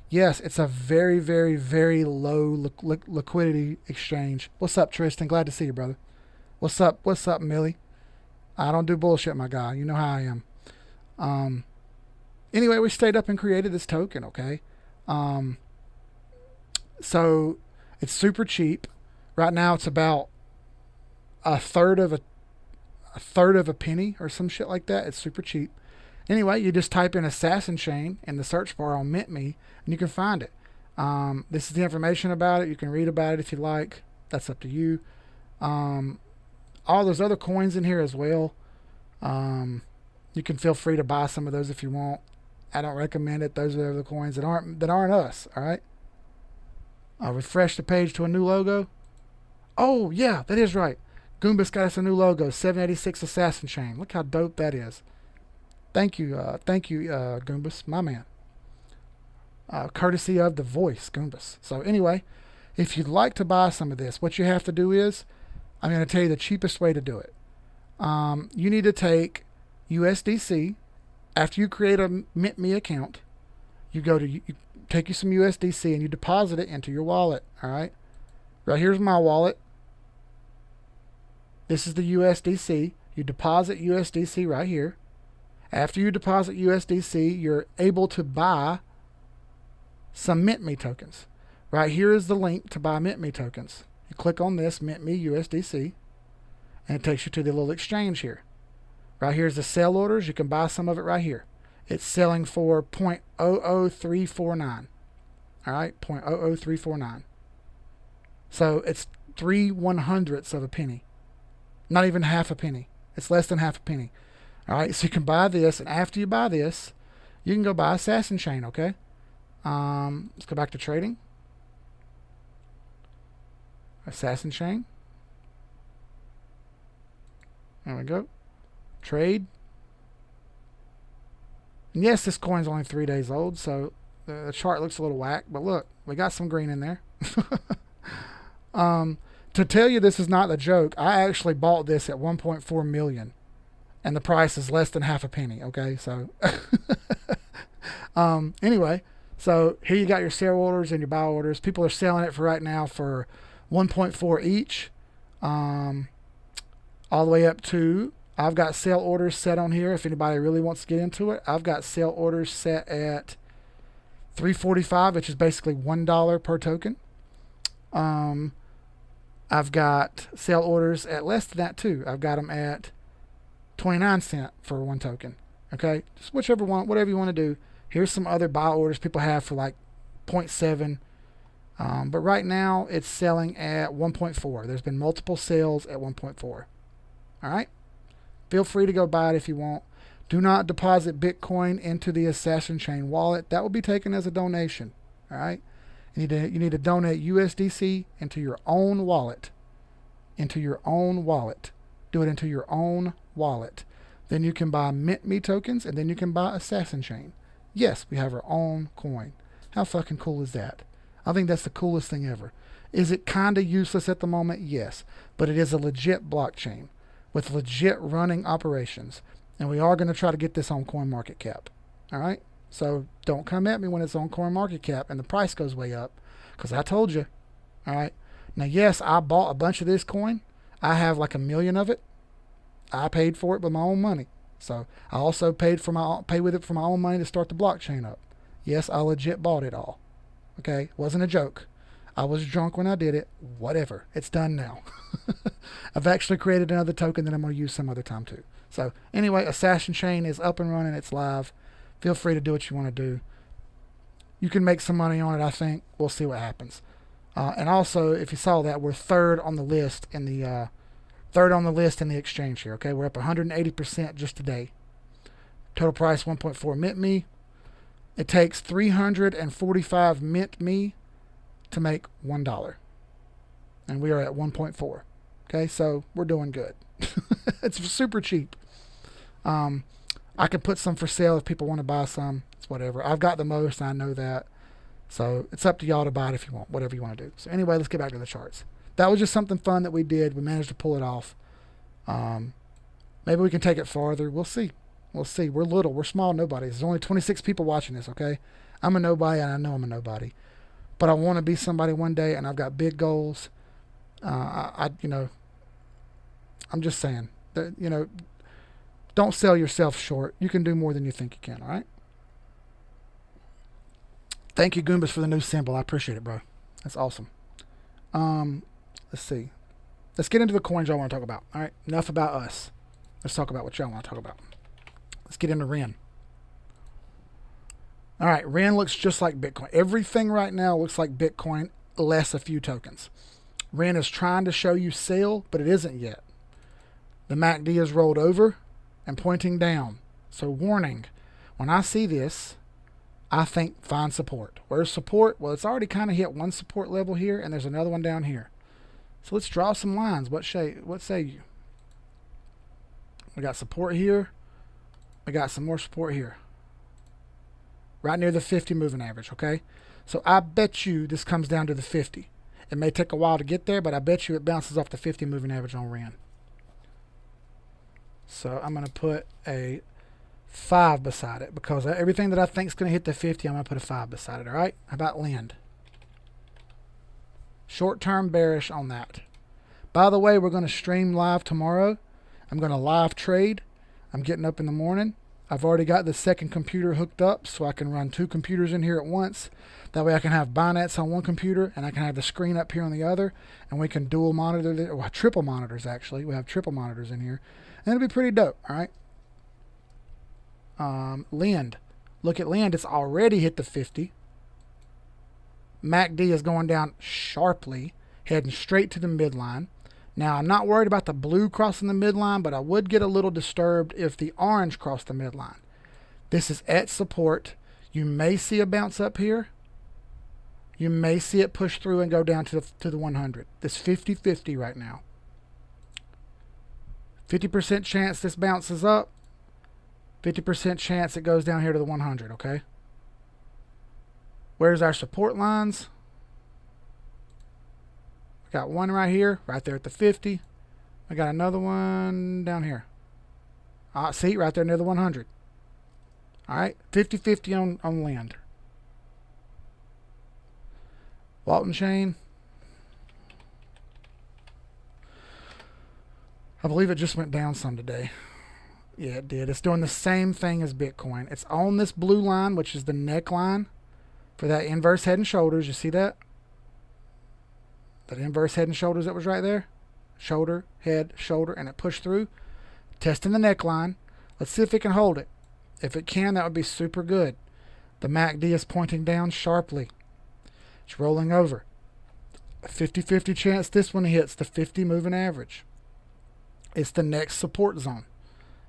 Yes, it's a very, very, very low liquidity exchange. What's up, Tristan? Glad to see you, brother. What's up? What's up, Millie? I don't do bullshit, my guy. You know how I am. Anyway, we stayed up and created this token, okay? So it's super cheap. Right now it's about a third of a penny or some shit like that. It's super cheap. Anyway, you just type in Assassin Chain in the search bar on MintMe, and you can find it. This is the information about it. You can read about it if you like. That's up to you. All those other coins in here as well. You can feel free to buy some of those if you want. I don't recommend it. Those are the coins that aren't us. All right. I'll refresh the page to a new logo. Oh yeah, that is right. Goombas got us a new logo. 786 Assassin Chain. Look how dope that is. Thank you, Goombas, my man. Courtesy of the voice, Goombas. So anyway, if you'd like to buy some of this, what you have to do is, I'm going to tell you the cheapest way to do it. You need to take USDC. After you create a MintMe account, you go to take you some USDC and you deposit it into your wallet. All right. Right here's my wallet. This is the USDC. You deposit USDC right here. After you deposit USDC, you're able to buy some MintMe tokens. Right here is the link to buy MintMe tokens. You click on this, MintMe USDC, and it takes you to the little exchange here. Right here is the sell orders. You can buy some of it right here. It's selling for 0.00349. All right, 0.00349. So it's 3/100ths of a penny. Not even half a penny. It's less than half a penny. All right, so you can buy this, and after you buy this, you can go buy Assassin Chain, okay? Let's go back to trading. Assassin Chain. There we go. Trade. And yes, this coin's only 3 days old, so the chart looks a little whack, but look, we got some green in there. To tell you this is not a joke, I actually bought this at 1.4 million, and the price is less than half a penny. Okay, so anyway, so here you got your sell orders and your buy orders. People are selling it for right now for 1.4 each, all the way up to. I've got sell orders set on here. If anybody really wants to get into it, I've got sell orders set at 3.45, which is basically $1 per token. I've got sell orders at less than that too. I've got them at 29 cents for one token. Okay, just whichever one, whatever you want to do. Here's some other buy orders people have for like 0.7. But right now it's selling at 1.4. There's been multiple sales at 1.4. All right. Feel free to go buy it if you want. Do not deposit Bitcoin into the Assassin Chain wallet. That will be taken as a donation. All right. You need to donate USDC into your own wallet. Into your own wallet. Do it into your own wallet. Then you can buy MintMe tokens, and then you can buy Assassin Chain. Yes, we have our own coin. How fucking cool is that? I think that's the coolest thing ever. Is it kind of useless at the moment? Yes. But it is a legit blockchain with legit running operations. And we are going to try to get this on CoinMarketCap. All right? So don't come at me when it's on CoinMarketCap and the price goes way up, because I told you. All right. Now, yes, I bought a bunch of this coin. I have like 1 million of it. I paid for it with my own money. So I also paid with it for my own money to start the blockchain up. Yes, I legit bought it all. Okay, it wasn't a joke. I was drunk when I did it. Whatever. It's done now. I've actually created another token that I'm going to use some other time too. So anyway, Assassin Chain is up and running. It's live. Feel free to do what you want to do. You can make some money on it, I think. We'll see what happens. And also, if you saw that, we're third on the list in the exchange here. Okay, we're up 180% just today. Total price 1.4 MintMe. It takes 345 MintMe to make $1, and we are at 1.4. Okay, so we're doing good. It's super cheap. I can put some for sale if people want to buy some. It's whatever. I've got the most, and I know that. So it's up to y'all to buy it if you want, whatever you want to do. So anyway, let's get back to the charts. That was just something fun that we did. We managed to pull it off. Maybe we can take it farther. We'll see. We'll see. We're little. We're small nobodies. There's only 26 people watching this, okay? I'm a nobody, and I know I'm a nobody. But I want to be somebody one day, and I've got big goals. I'm just saying that, don't sell yourself short. You can do more than you think you can, all right? Thank you, Goombas, for the new symbol. I appreciate it, bro. That's awesome. Let's see. Let's get into the coins y'all want to talk about. All right, enough about us. Let's talk about what y'all want to talk about. Let's get into Ren. All right, Ren looks just like Bitcoin. Everything right now looks like Bitcoin, less a few tokens. Ren is trying to show you sell, but it isn't yet. The MACD is rolled over and pointing down. So warning, when I see this, I think find support. Where's support? Well, it's already kind of hit one support level here, and there's another one down here. So let's draw some lines. What say you? We got support here. We got some more support here. Right near the 50 moving average, okay? So I bet you this comes down to the 50. It may take a while to get there, but I bet you it bounces off the 50 moving average on Ren. So I'm going to put a 5 beside it, because everything that I think is going to hit the 50, I'm going to put a 5 beside it. All right. How about Lind? Short-term bearish on that. By the way, we're going to stream live tomorrow. I'm going to live trade. I'm getting up in the morning. I've already got the second computer hooked up, so I can run 2 computers in here at once. That way I can have Binance on one computer, and I can have the screen up here on the other, and we can dual monitor, or triple monitors actually. We have triple monitors in here, and it'll be pretty dope, all right? Lind. Look at Lind. It's already hit the 50. MACD is going down sharply, heading straight to the midline. Now, I'm not worried about the blue crossing the midline, but I would get a little disturbed if the orange crossed the midline. This is at support. You may see a bounce up here. You may see it push through and go down to the 100. This 50-50 right now. 50% chance this bounces up. 50% chance it goes down here to the 100, okay? Where's our support lines? We got one right here, right there at the 50. I got another one down here. See, right there near the 100. All right, 50-50 on Lind. Walton Chain. I believe it just went down some today. Yeah, it did. It's doing the same thing as Bitcoin. It's on this blue line, which is the neckline for that inverse head and shoulders. You see that? That inverse head and shoulders that was right there. Shoulder, head, shoulder, and it pushed through. Testing the neckline. Let's see if it can hold it. If it can, that would be super good. The MACD is pointing down sharply. It's rolling over. A 50-50 chance this one hits the 50 moving average. It's the next support zone.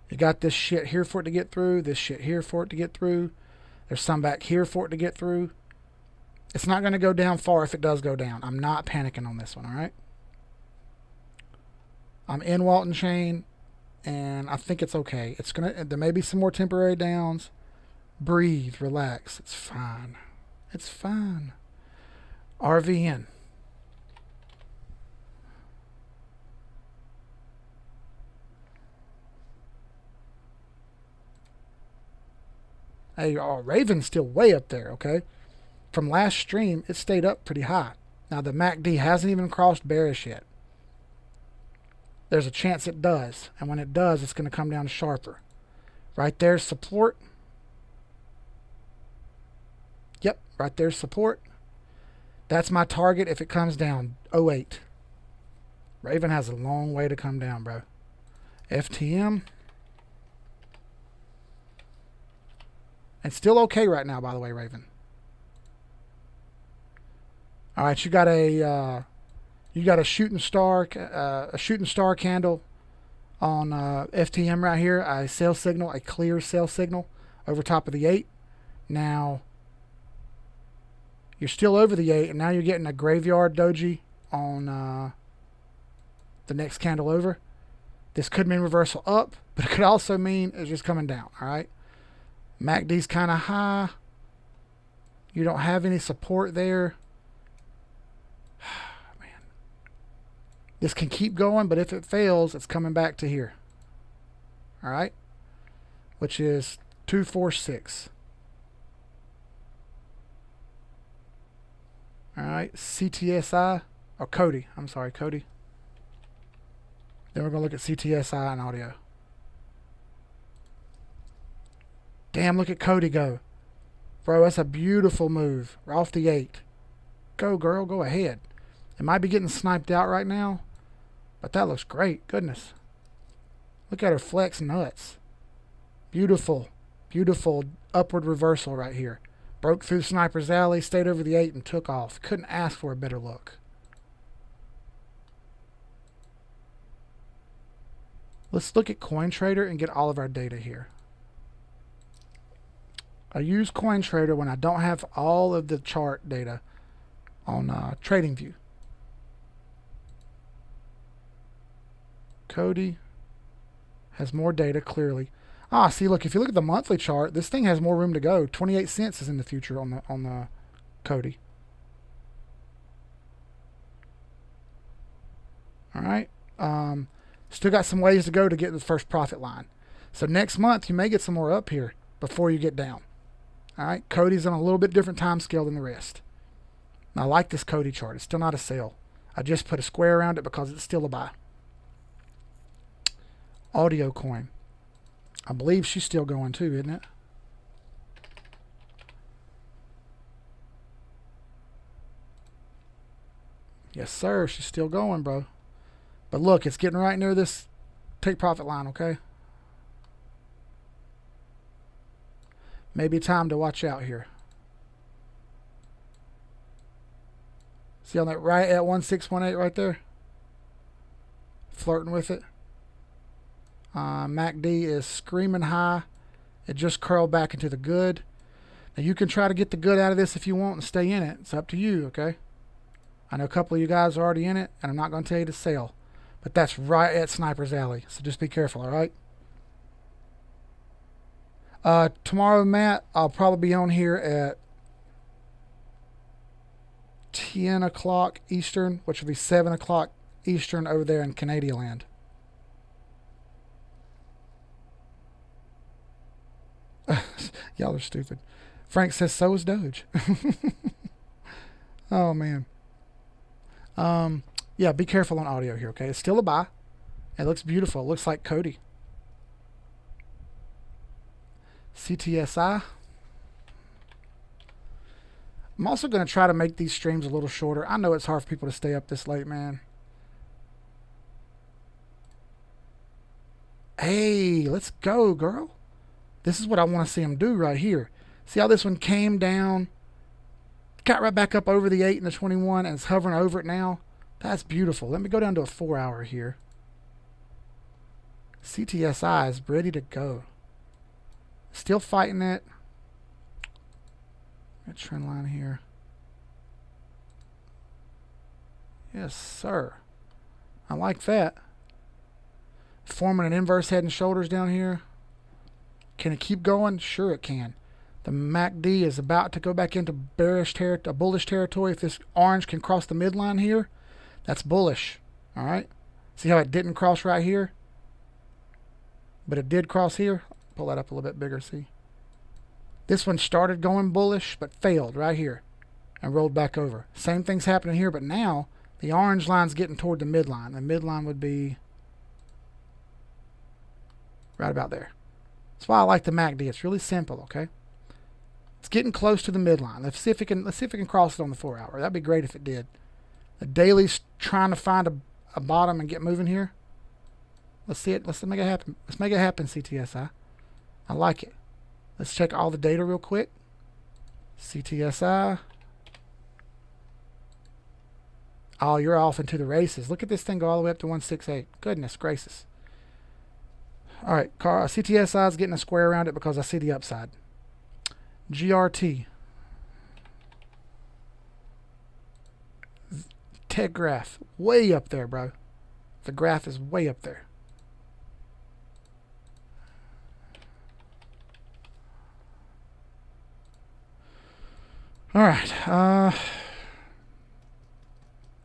You got this shit here for it to get through, this shit here for it to get through. There's some back here for it to get through. It's not going to go down far if it does go down. I'm not panicking on this one, all right? I'm in Walton Chain, and I think it's okay. There may be some more temporary downs. Breathe, relax. It's fine. It's fine. RVN. Hey, Raven's still way up there, okay? From last stream, it stayed up pretty high. Now, the MACD hasn't even crossed bearish yet. There's a chance it does. And when it does, it's going to come down sharper. Right there's support. Yep, right there's support. That's my target if it comes down. 08. Raven has a long way to come down, bro. FTM. And still okay right now, by the way, Raven. All right, you got a shooting star candle on FTM right here. A sell signal, a clear sell signal over top of the 8. Now you're still over the 8, and now you're getting a graveyard doji on the next candle over. This could mean reversal up, but it could also mean it's just coming down. All right. MACD's kind of high. You don't have any support there. Man. This can keep going, but if it fails, it's coming back to here. All right? Which is 246. All right, CTSI, or Cody. I'm sorry, Cody. Then we're going to look at CTSI and audio. Damn, look at Cody go. Bro, that's a beautiful move. We're off the 8. Go, girl. Go ahead. It might be getting sniped out right now, but that looks great. Goodness. Look at her flex nuts. Beautiful, beautiful upward reversal right here. Broke through Sniper's Alley, stayed over the 8, and took off. Couldn't ask for a better look. Let's look at CoinTrader and get all of our data here. I use CoinTrader when I don't have all of the chart data on TradingView. Cody has more data clearly. See, look, if you look at the monthly chart, this thing has more room to go. 28 cents is in the future on the Cody. All right. Still got some ways to go to get the first profit line. So next month you may get some more up here before you get down. All right, Cody's on a little bit different time scale than the rest. And I like this Cody chart. It's still not a sell. I just put a square around it because it's still a buy. Audio coin. I believe she's still going too, isn't it? Yes, sir. She's still going, bro. But look, it's getting right near this take profit line, okay? Maybe time to watch out here. See on that right at 1618 right there? Flirting with it. MACD is screaming high. It just curled back into the good. Now you can try to get the good out of this if you want and stay in it. It's up to you, okay? I know a couple of you guys are already in it, and I'm not going to tell you to sell. But that's right at Sniper's Alley, so just be careful, all right? Tomorrow, Matt, I'll probably be on here at 10 o'clock Eastern, which will be 7 o'clock Eastern over there in Canadian land. Y'all are stupid. Frank says so is Doge. Oh, man. Yeah, be careful on audio here, okay? It's still a buy. It looks beautiful. It looks like Cody. CTSI. I'm also going to try to make these streams a little shorter. I know it's hard for people to stay up this late, man. Hey, let's go, girl. This is what I want to see them do right here. See how this one came down, got right back up over the 8 and the 21, and it's hovering over it now? That's beautiful. Let me go down to a 4-hour here. CTSI is ready to go. Still fighting it. Got trend line here. Yes, sir. I like that. Forming an inverse head and shoulders down here. Can it keep going? Sure it can. The MACD is about to go back into bullish territory. If this orange can cross the midline here, that's bullish. All right. See how it didn't cross right here? But it did cross here. Pull that up a little bit bigger, see? This one started going bullish, but failed right here and rolled back over. Same thing's happening here, but now the orange line's getting toward the midline. The midline would be right about there. That's why I like the MACD. It's really simple, okay? It's getting close to the midline. Let's see if it can cross it on the 4-hour. That'd be great if it did. The daily's trying to find a bottom and get moving here. Let's see it. Let's make it happen. Let's make it happen, CTSI. I like it. Let's check all the data real quick. CTSI. Oh, you're off into the races. Look at this thing go all the way up to 168. Goodness gracious. All right, CTSI is getting a square around it because I see the upside. GRT. Tech graph. Way up there, bro. The graph is way up there. All right.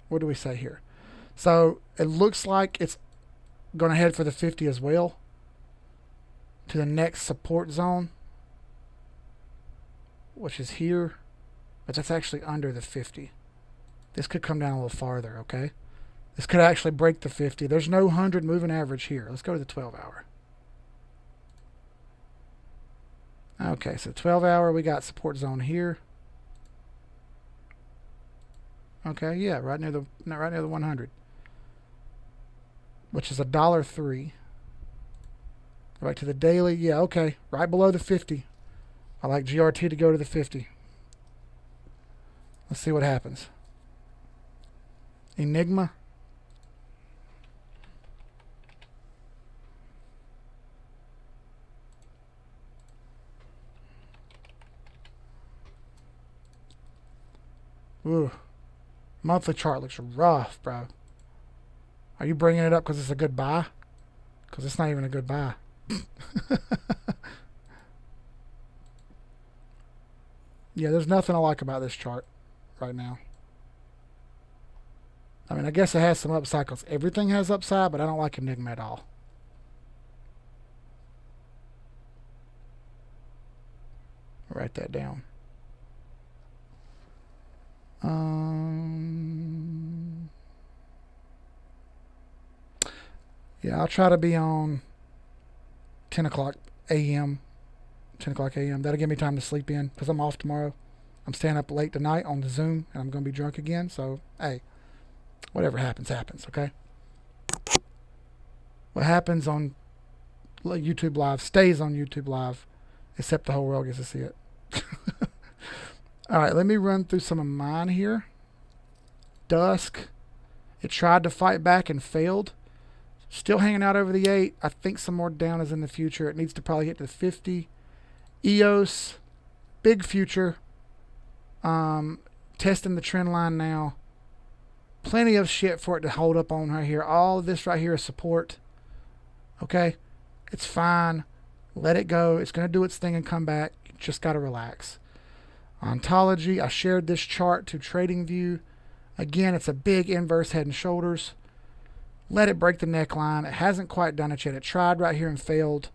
What do we say here? So it looks like it's going to head for the 50 as well. To the next support zone, which is here, but that's actually under the 50. This could come down a little farther, okay? This could actually break the 50. There's no 100 moving average here. Let's go to the 12-hour. Okay, so 12-hour, we got support zone here. Okay, yeah, right near the 100, which is $1.03. Right to the daily. Yeah, okay. Right below the 50. I like GRT to go to the 50. Let's see what happens. Enigma. Ooh. Monthly chart looks rough, bro. Are you bringing it up because it's a good buy? Because it's not even a good buy. Yeah, there's nothing I like about this chart right now. I mean, I guess it has some upside because everything has upside, but I don't like Enigma at all. write that down. Yeah, I'll try to be on 10 o'clock a.m. 10 o'clock a.m. That'll give me time to sleep in because I'm off tomorrow. I'm staying up late tonight on the Zoom and I'm going to be drunk again. So, hey, whatever happens, happens, okay? What happens on YouTube Live stays on YouTube Live, except the whole world gets to see it. All right, let me run through some of mine here. Dusk. It tried to fight back and failed. Still hanging out over the 8. I think some more down is in the future. It needs to probably get to 50. EOS. Big future. Testing the trend line now. Plenty of shit for it to hold up on right here. All of this right here is support. Okay? It's fine. Let it go. It's going to do its thing and come back. You just got to relax. Ontology. I shared this chart to TradingView. Again, it's a big inverse head and shoulders. Let it break the neckline. It hasn't quite done it yet. It tried right here and failed.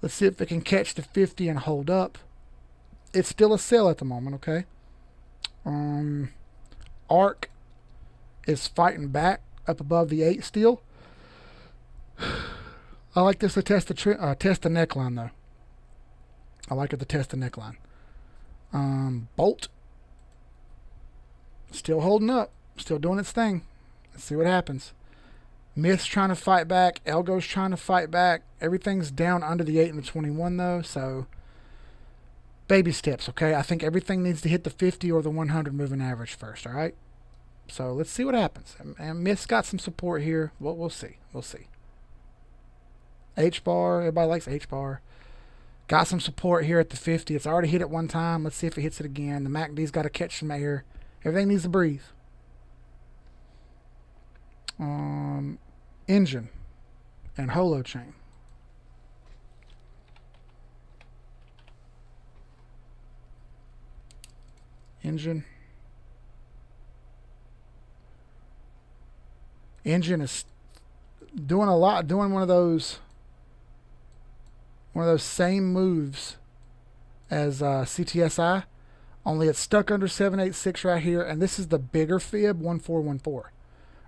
Let's see if it can catch the 50 and hold up. It's still a sell at the moment, okay? ARC is fighting back up above the 8 still. I like this to test the neckline, though. I like it to test the neckline. Bolt. Still holding up. Still doing its thing. Let's see what happens. Myth's trying to fight back. Algo's trying to fight back. Everything's down under the 8 and the 21, though, so baby steps, okay? I think everything needs to hit the 50 or the 100 moving average first, all right? So let's see what happens. And Myth's got some support here. We'll see. We'll see. H-bar. Everybody likes H-bar. Got some support here at the 50. It's already hit it one time. Let's see if it hits it again. The MACD's got to catch some air. Everything needs to breathe. Engine and Holochain. Engine is doing a lot, doing one of those same moves as CTSI, only it's stuck under 786 right here, and this is the bigger fib 1414.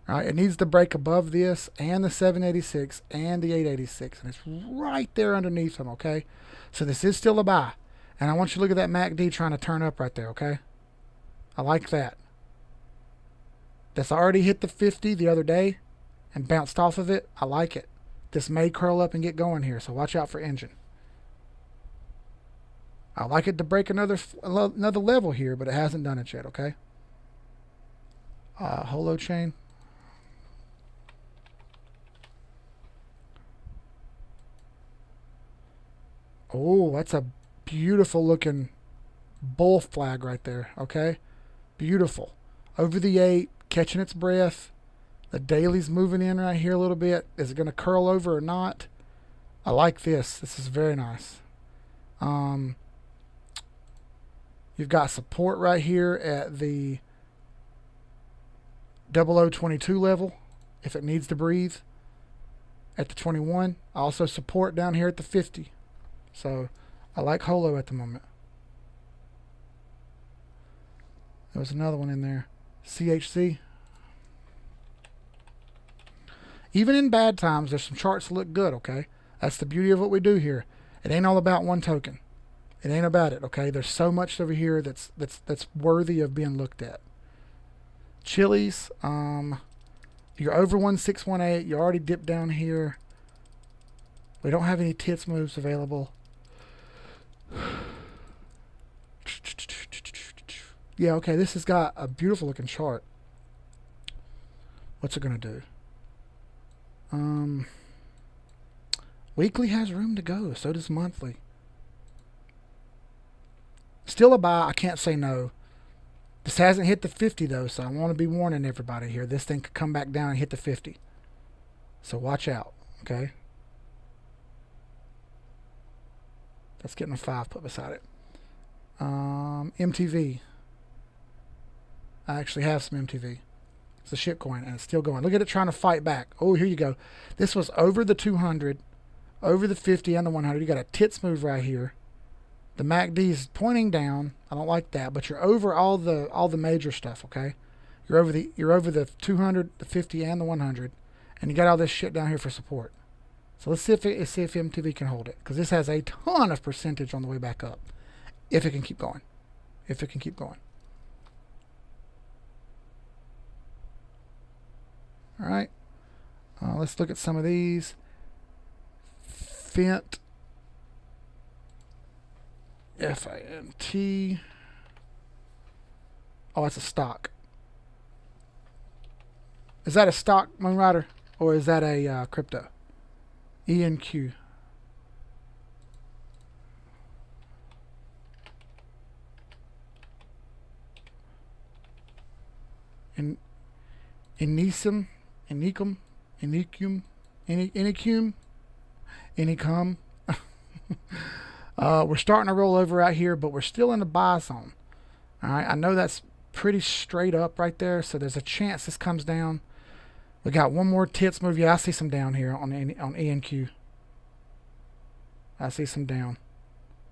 All right, it needs to break above this and the 786 and the 886, and it's right there underneath them, okay? So this is still a buy, and I want you to look at that MACD trying to turn up right there, okay? I like that. That's already hit the 50 the other day and bounced off of it. I like it. This may curl up and get going here, so watch out for engine. I like it to break another level here, but it hasn't done it yet, okay? Holochain. Oh, that's a beautiful looking bull flag right there, okay? Beautiful. Over the 8, catching its breath. The daily's moving in right here a little bit. Is it going to curl over or not? I like this. This is very nice. You've got support right here at the 0022 level if it needs to breathe. At the 21. Also support down here at the 50. So I like Holo at the moment. There was another one in there. CHC. Even in bad times, there's some charts that look good, okay? That's the beauty of what we do here. It ain't all about one token. It ain't about it, okay? There's so much over here that's worthy of being looked at. Chili's, you're over 1618. You already dipped down here. We don't have any tits moves available. Yeah, okay, this has got a beautiful looking chart. What's it going to do? Weekly has room to go. So does monthly. Still a buy. I can't say no. This hasn't hit the 50 though, so I want to be warning everybody here. This thing could come back down and hit the 50. So watch out, okay? That's getting a 5 put beside it. MTV. I actually have some MTV. It's a shit coin, and it's still going. Look at it trying to fight back. Oh, here you go. This was over the 200, over the 50, and the 100. You got a tits move right here. The MACD is pointing down. I don't like that, but you're over all the major stuff, okay? You're over the 200, the 50, and the 100, and you got all this shit down here for support. So let's see if MTV can hold it, because this has a ton of percentage on the way back up. If it can keep going. If it can keep going. All right. Let's look at some of these. Fint. FINT. Oh, it's a stock. Is that a stock, Moonrider? Or is that a crypto? ENQ. Enicum. We're starting to roll over out here, but we're still in the buy zone. All right, I know that's pretty straight up right there, so there's a chance this comes down. We got one more tits move. Yeah, I see some down here on ENQ. I see some down.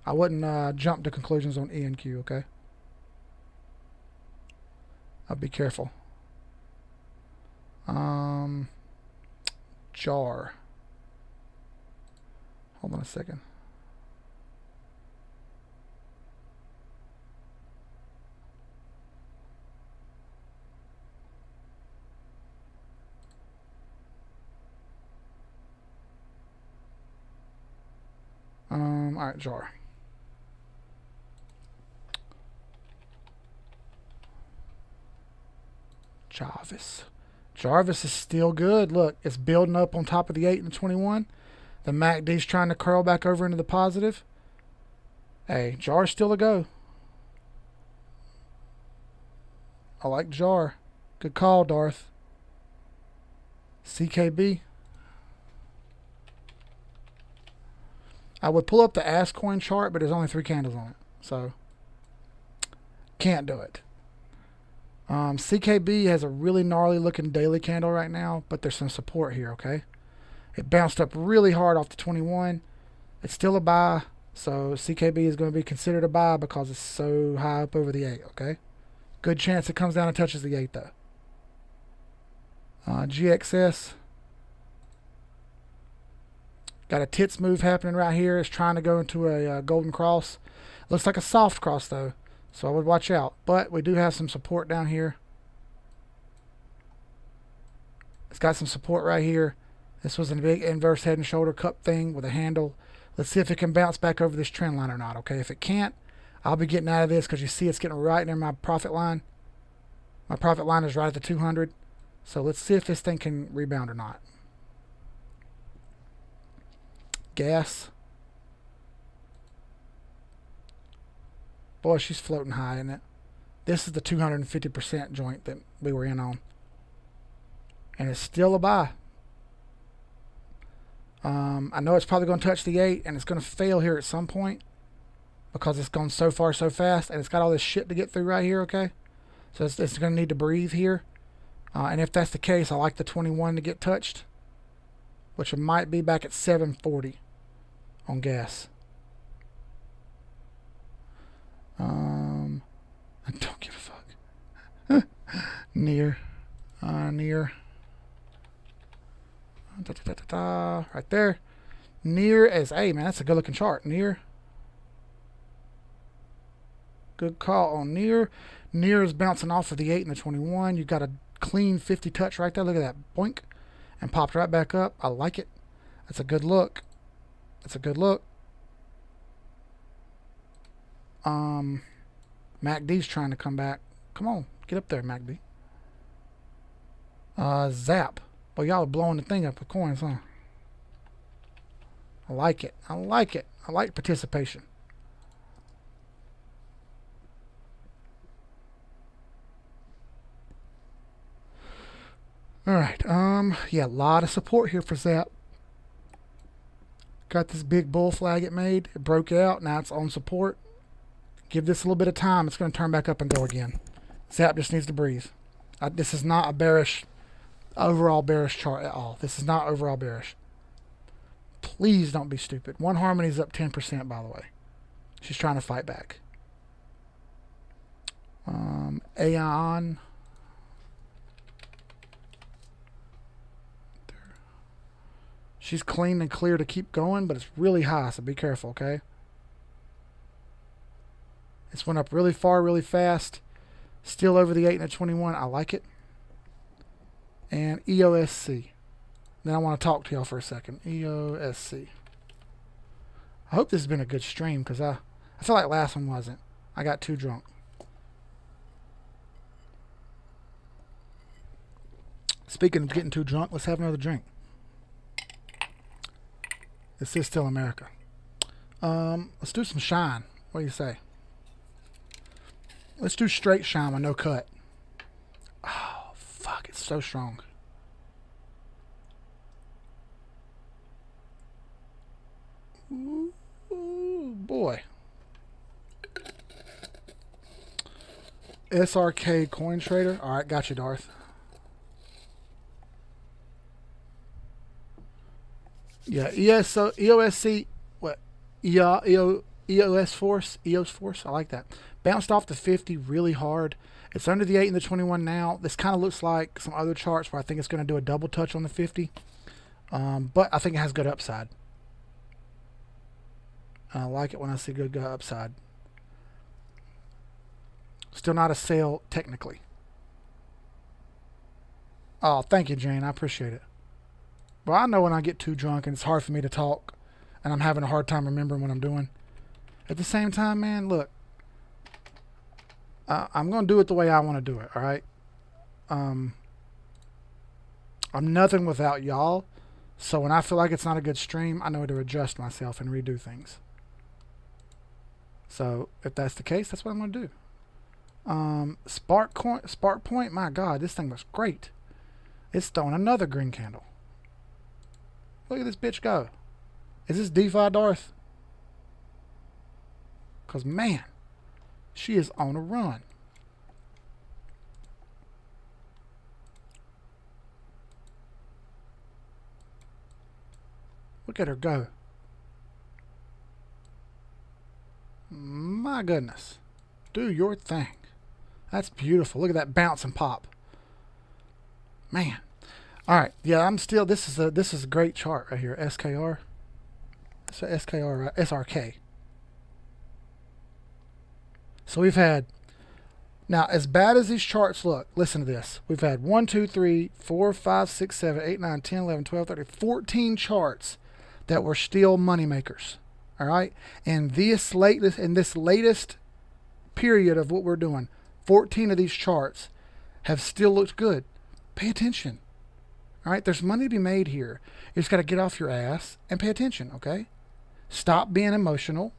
I wouldn't jump to conclusions on ENQ, okay? I'll be careful. JAR. Hold on a second. All right, JAR. Jarvis is still good. Look, it's building up on top of the 8 and the 21. The MACD's trying to curl back over into the positive. Hey, JAR's still a go. I like JAR. Good call, Darth. CKB. I would pull up the AskCoin chart, but there's only 3 candles on it. So, can't do it. CKB has a really gnarly looking daily candle right now, but there's some support here, okay? It bounced up really hard off the 21. It's still a buy, so CKB is going to be considered a buy because it's so high up over the 8, okay? Good chance it comes down and touches the 8, though. GXS. Got a tits move happening right here. It's trying to go into a golden cross. Looks like a soft cross, though. So I would watch out. But we do have some support down here. It's got some support right here. This was a big inverse head and shoulder cup thing with a handle. Let's see if it can bounce back over this trend line or not, okay? If it can't, I'll be getting out of this because you see it's getting right near my profit line. My profit line is right at the 200. So let's see if this thing can rebound or not. Gas. Boy, she's floating high, isn't it? This is the 250% joint that we were in on. And it's still a buy. I know it's probably going to touch the 8, and it's going to fail here at some point because it's gone so far so fast, and it's got all this shit to get through right here, okay? So it's going to need to breathe here. And if that's the case, I like the 21 to get touched, which it might be back at 740 on gas. I don't give a fuck. Near. Right there. Near as, hey man, that's a good looking chart. Near. Good call on near. Near is bouncing off of the 8 and the 21. You got a clean 50 touch right there. Look at that. Boink. And popped right back up. I like it. That's a good look. That's a good look. MACD's trying to come back. Come on. Get up there, MACD. Zap. Well, y'all are blowing the thing up with coins, huh? I like it. I like it. I like participation. Alright, yeah, a lot of support here for Zap. Got this big bull flag it made. It broke out. Now it's on support. Give this a little bit of time. It's going to turn back up and go again. Zap just needs to breathe. This is not a bearish, overall bearish chart at all. This is not overall bearish. Please don't be stupid. One Harmony is up 10%, by the way. She's trying to fight back. Aeon. She's clean and clear to keep going, but it's really high, so be careful, okay? It's went up really far, really fast. Still over the 8 and the 21. I like it. And EOSC. Then I want to talk to y'all for a second. EOSC. I hope this has been a good stream, because I feel like last one wasn't. I got too drunk. Speaking of getting too drunk, let's have another drink. This is still America. Let's do some shine. What do you say? Let's do straight shine with no cut. Oh, fuck. It's so strong. Ooh, boy. SRK Coin Trader. All right, got you, Darth. Yeah, EOSC, what? EOS Force? EOS Force? I like that. Bounced off the 50 really hard. It's under the 8 and the 21 now. This kind of looks like some other charts where I think it's going to do a double touch on the 50. But I think it has good upside. I like it when I see good upside. Still not a sale technically. Oh, thank you, Jane. I appreciate it. Well, I know when I get too drunk and it's hard for me to talk and I'm having a hard time remembering what I'm doing. At the same time, man, look. I'm going to do it the way I want to do it, all right? I'm nothing without y'all. So when I feel like it's not a good stream, I know to adjust myself and redo things. So if that's the case, that's what I'm going to do. Spark Point, my God, this thing looks great. It's throwing another green candle. Look at this bitch go. Is this DeFi Darth? Because, man, she is on a run. Look at her go. My goodness. Do your thing. That's beautiful. Look at that bounce and pop. Man. All right. Yeah, I'm still. This is a great chart right here. SKR. It's a SKR, right? SRK. So we've had. Now, as bad as these charts look, listen to this. We've had 1, 2, 3, 4, 5, 6, 7, 8, 9, 10, 11, 12, 13, 14 charts that were still money makers. All right. And this latest period of what we're doing, 14 of these charts have still looked good. Pay attention. All right, there's money to be made here. You just got to get off your ass and pay attention, okay? Stop being emotional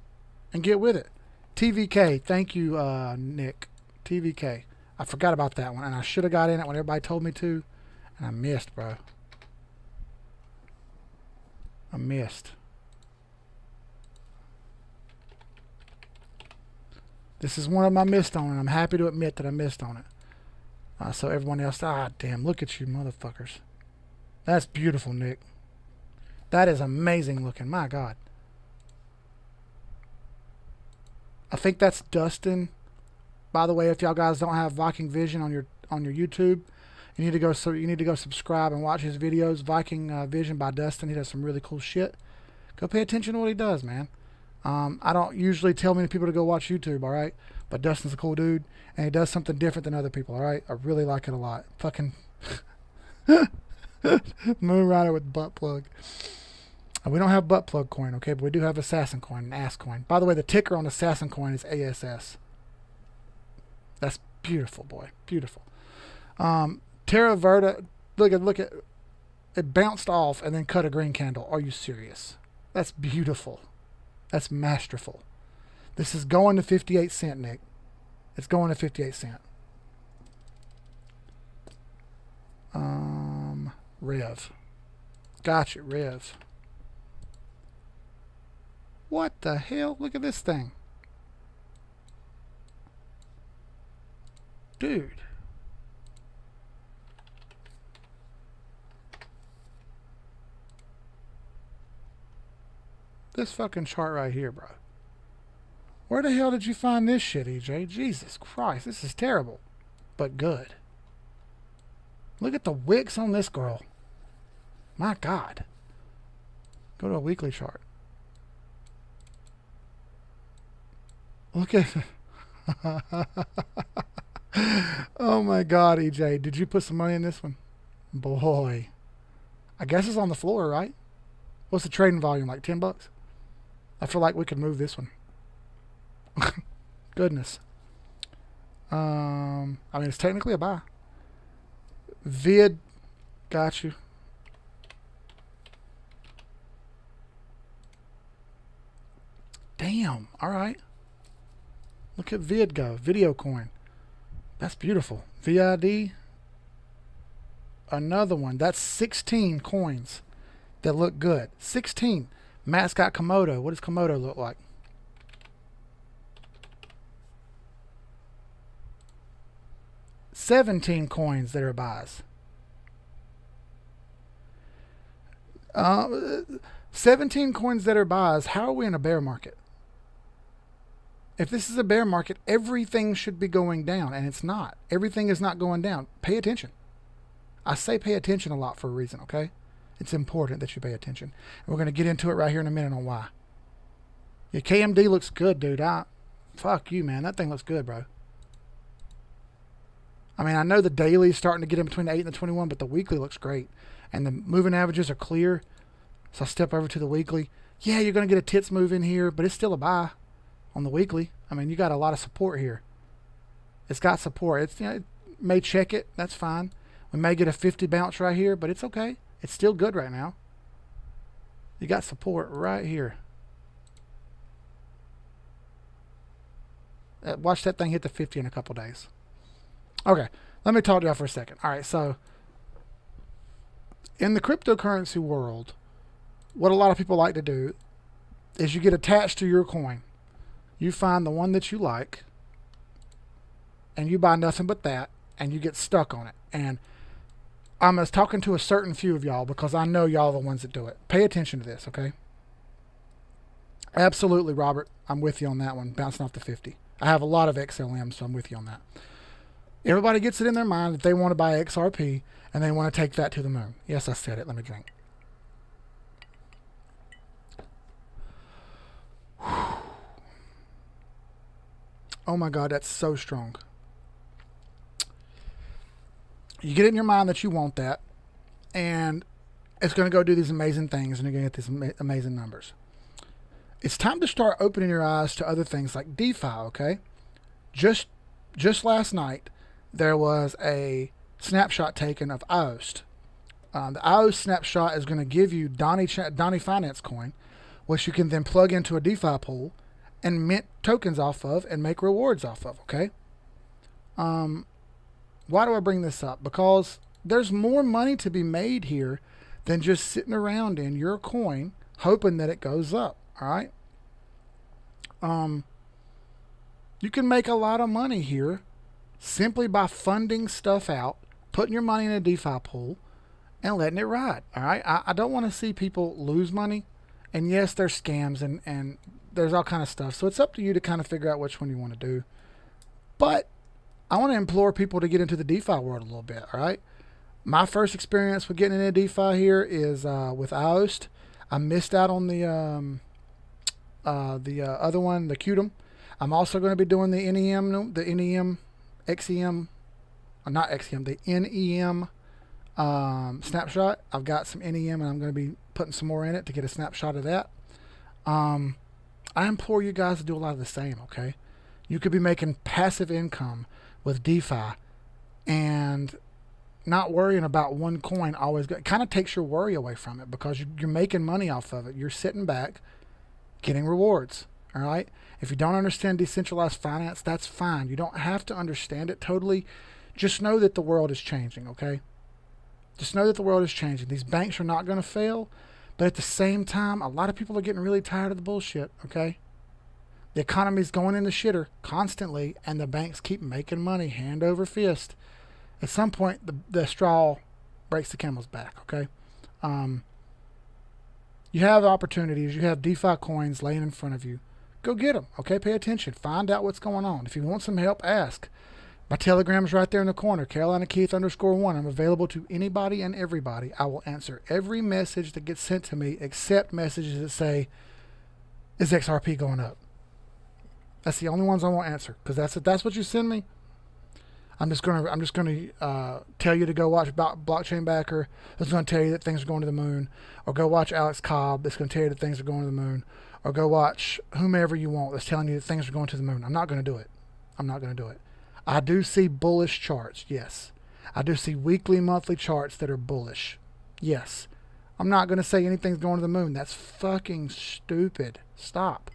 and get with it. TVK, thank you, Nick. TVK. I forgot about that one, and I should have got in it when everybody told me to, and I missed, bro. I missed. This is one of them I missed on, and I'm happy to admit that I missed on it. So everyone else, damn, look at you motherfuckers. That's beautiful, Nick. That is amazing looking. My God. I think that's Dustin. By the way, if y'all guys don't have Viking Vision on your YouTube, you need to go subscribe and watch his videos. Viking Vision by Dustin. He does some really cool shit. Go pay attention to what he does, man. I don't usually tell many people to go watch YouTube, all right? But Dustin's a cool dude, and he does something different than other people, all right? I really like it a lot. Fucking Moonrider with butt plug. We don't have butt plug coin, okay? But we do have assassin coin and ass coin. By the way, the ticker on assassin coin is ASS. That's beautiful, boy. Beautiful. Terra Verda, look at it bounced off and then cut a green candle. Are you serious? That's beautiful. That's masterful. This is going to 58 cent, Nick. It's going to 58 cent. Rev. Gotcha, Rev. What the hell? Look at this thing. Dude. This fucking chart right here, bro. Where the hell did you find this shit, EJ? Jesus Christ, this is terrible, but good. Look at the wicks on this girl. My God. Go to a weekly chart. Look at... Oh my God, EJ. Did you put some money in this one? Boy. I guess it's on the floor, right? What's the trading volume, like 10 bucks? I feel like we could move this one. Goodness. I mean, it's technically a buy. Vid, got you. Damn. All right. Look at Vid go. Video coin. That's beautiful. VID. Another one. That's 16 coins that look good. 16. Mascot Komodo. What does Komodo look like? $17 coins that are buys. 17 coins that are buys. How are we in a bear market? If this is a bear market, everything should be going down, and it's not. Everything is not going down. Pay attention. I say pay attention a lot for a reason, okay? It's important that you pay attention. And we're going to get into it right here in a minute on why. Your KMD looks good, dude. Fuck you, man. That thing looks good, bro. I mean, I know the daily is starting to get in between the 8 and the 21, but the weekly looks great. And the moving averages are clear. So I step over to the weekly. Yeah, you're going to get a tits move in here, but it's still a buy on the weekly. I mean, you got a lot of support here. It's got support. It's, you know, it may check it. That's fine. We may get a 50 bounce right here, but it's okay. It's still good right now. You got support right here. Watch that thing hit the 50 in a couple days. Okay, let me talk to y'all for a second. All right, so in the cryptocurrency world, what a lot of people like to do is you get attached to your coin. You find the one that you like, and you buy nothing but that, and you get stuck on it. And I'm just talking to a certain few of y'all because I know y'all are the ones that do it. Pay attention to this, okay? Absolutely, Robert. I'm with you on that one, bouncing off the 50. I have a lot of XLM, so I'm with you on that. Everybody gets it in their mind that they want to buy XRP, and they want to take that to the moon. Yes, I said it. Let me drink. Oh my God, that's so strong. You get it in your mind that you want that, and it's going to go do these amazing things, and you're going to get these amazing numbers. It's time to start opening your eyes to other things like DeFi, okay? Just last night, there was a snapshot taken of IOST. The IOST snapshot is going to give you Donnie Finance coin, which you can then plug into a DeFi pool and mint tokens off of and make rewards off of, okay? Why do I bring this up? Because there's more money to be made here than just sitting around in your coin hoping that it goes up, all right? You can make a lot of money here simply by funding stuff out, putting your money in a DeFi pool, and letting it ride, all right? I don't want to see people lose money. And yes, there's scams and there's all kind of stuff. So it's up to you to kind of figure out which one you want to do. But I want to implore people to get into the DeFi world a little bit, all right? My first experience with getting into DeFi here is with IOST. I missed out on the other one, the Qtum. I'm also going to be doing the NEM, XEM, not XEM, the NEM snapshot. I've got some NEM and I'm going to be putting some more in it to get a snapshot of that. I implore you guys to do a lot of the same, okay? You could be making passive income with DeFi and not worrying about one coin always. It kind of takes your worry away from it because you're making money off of it. You're sitting back getting rewards, all right? If you don't understand decentralized finance, that's fine. You don't have to understand it totally. Just know that the world is changing, okay? Just know that the world is changing. These banks are not going to fail, but at the same time, a lot of people are getting really tired of the bullshit, okay? The economy's going in the shitter constantly, and the banks keep making money hand over fist. At some point, the straw breaks the camel's back, okay? You have opportunities. You have DeFi coins laying in front of you. go get them. Okay, pay attention. Find out what's going on. If you want some help, ask. My Telegram's right there in the corner, Carolina Keith _1. I'm available to anybody and everybody. I will answer every message that gets sent to me except messages that say, is XRP going up? That's the only ones I won't answer, because that's what you send me. I'm just gonna tell you to go watch Blockchain Backer. That's going to tell you that things are going to the moon, or go watch Alex Cobb. That's going to tell you that things are going to the moon, or go watch whomever you want that's telling you that things are going to the moon. I'm not going to do it. I'm not going to do it. I do see bullish charts, yes. I do see weekly, monthly charts that are bullish, yes. I'm not going to say anything's going to the moon. That's fucking stupid. Stop.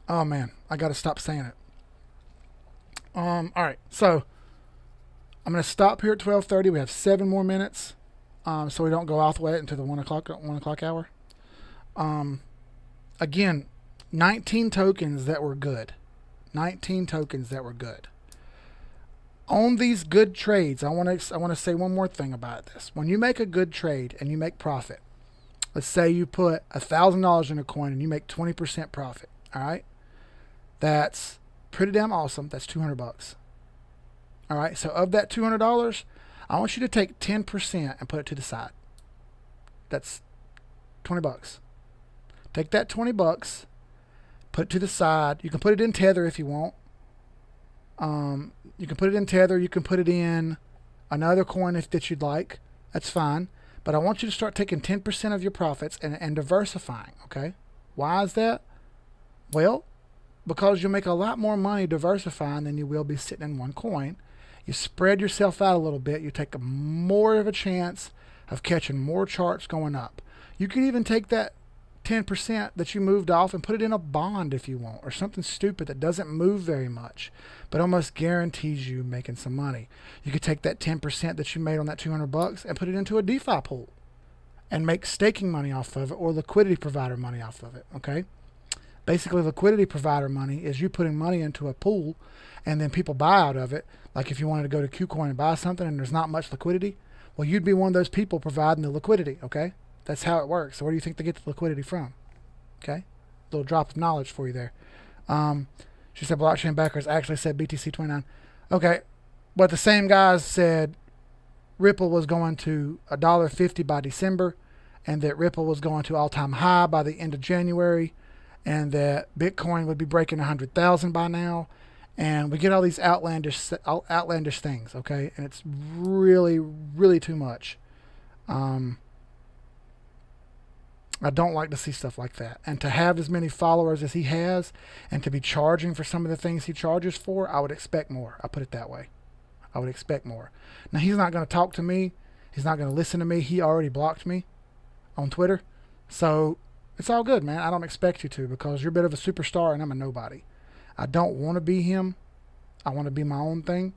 Oh man, I got to stop saying it. All right, so I'm going to stop here at 12:30. We have 7 more minutes. So we don't go all the way into the 1 o'clock hour. Again, 19 tokens that were good. 19 tokens that were good. On these good trades, I want to say one more thing about this. When you make a good trade and you make profit, let's say you put $1,000 in a coin and you make 20% profit. All right, that's pretty damn awesome. That's $200. All right, so of that $200. I want you to take 10% and put it to the side. That's $20. Take that $20, put it to the side. You can put it in Tether if you want. You can put it in Tether. You can put it in another coin that you'd like. That's fine. But I want you to start taking 10% of your profits and diversifying, okay? Why is that? Well, because you'll make a lot more money diversifying than you will be sitting in one coin. You spread yourself out a little bit. You take more of a chance of catching more charts going up. You can even take that 10% that you moved off and put it in a bond if you want, or something stupid that doesn't move very much, but almost guarantees you making some money. You could take that 10% that you made on that $200 and put it into a DeFi pool and make staking money off of it, or liquidity provider money off of it, okay? Basically, liquidity provider money is you putting money into a pool and then people buy out of it. Like if you wanted to go to KuCoin and buy something and there's not much liquidity, well, you'd be one of those people providing the liquidity, okay? That's how it works. So where do you think they get the liquidity from? Okay? Little drop of knowledge for you there. She said Blockchain Backers actually said BTC 29. Okay, but the same guys said Ripple was going to $1.50 by December, and that Ripple was going to all-time high by the end of January, and that Bitcoin would be breaking 100,000 by now. And we get all these outlandish things, okay? And it's really, really too much. I don't like to see stuff like that. And to have as many followers as he has, and to be charging for some of the things he charges for, I would expect more. I'll put it that way. I would expect more. Now, he's not going to talk to me. He's not going to listen to me. He already blocked me on Twitter. So it's all good, man. I don't expect you to, because you're a bit of a superstar and I'm a nobody. I don't want to be him. I want to be my own thing.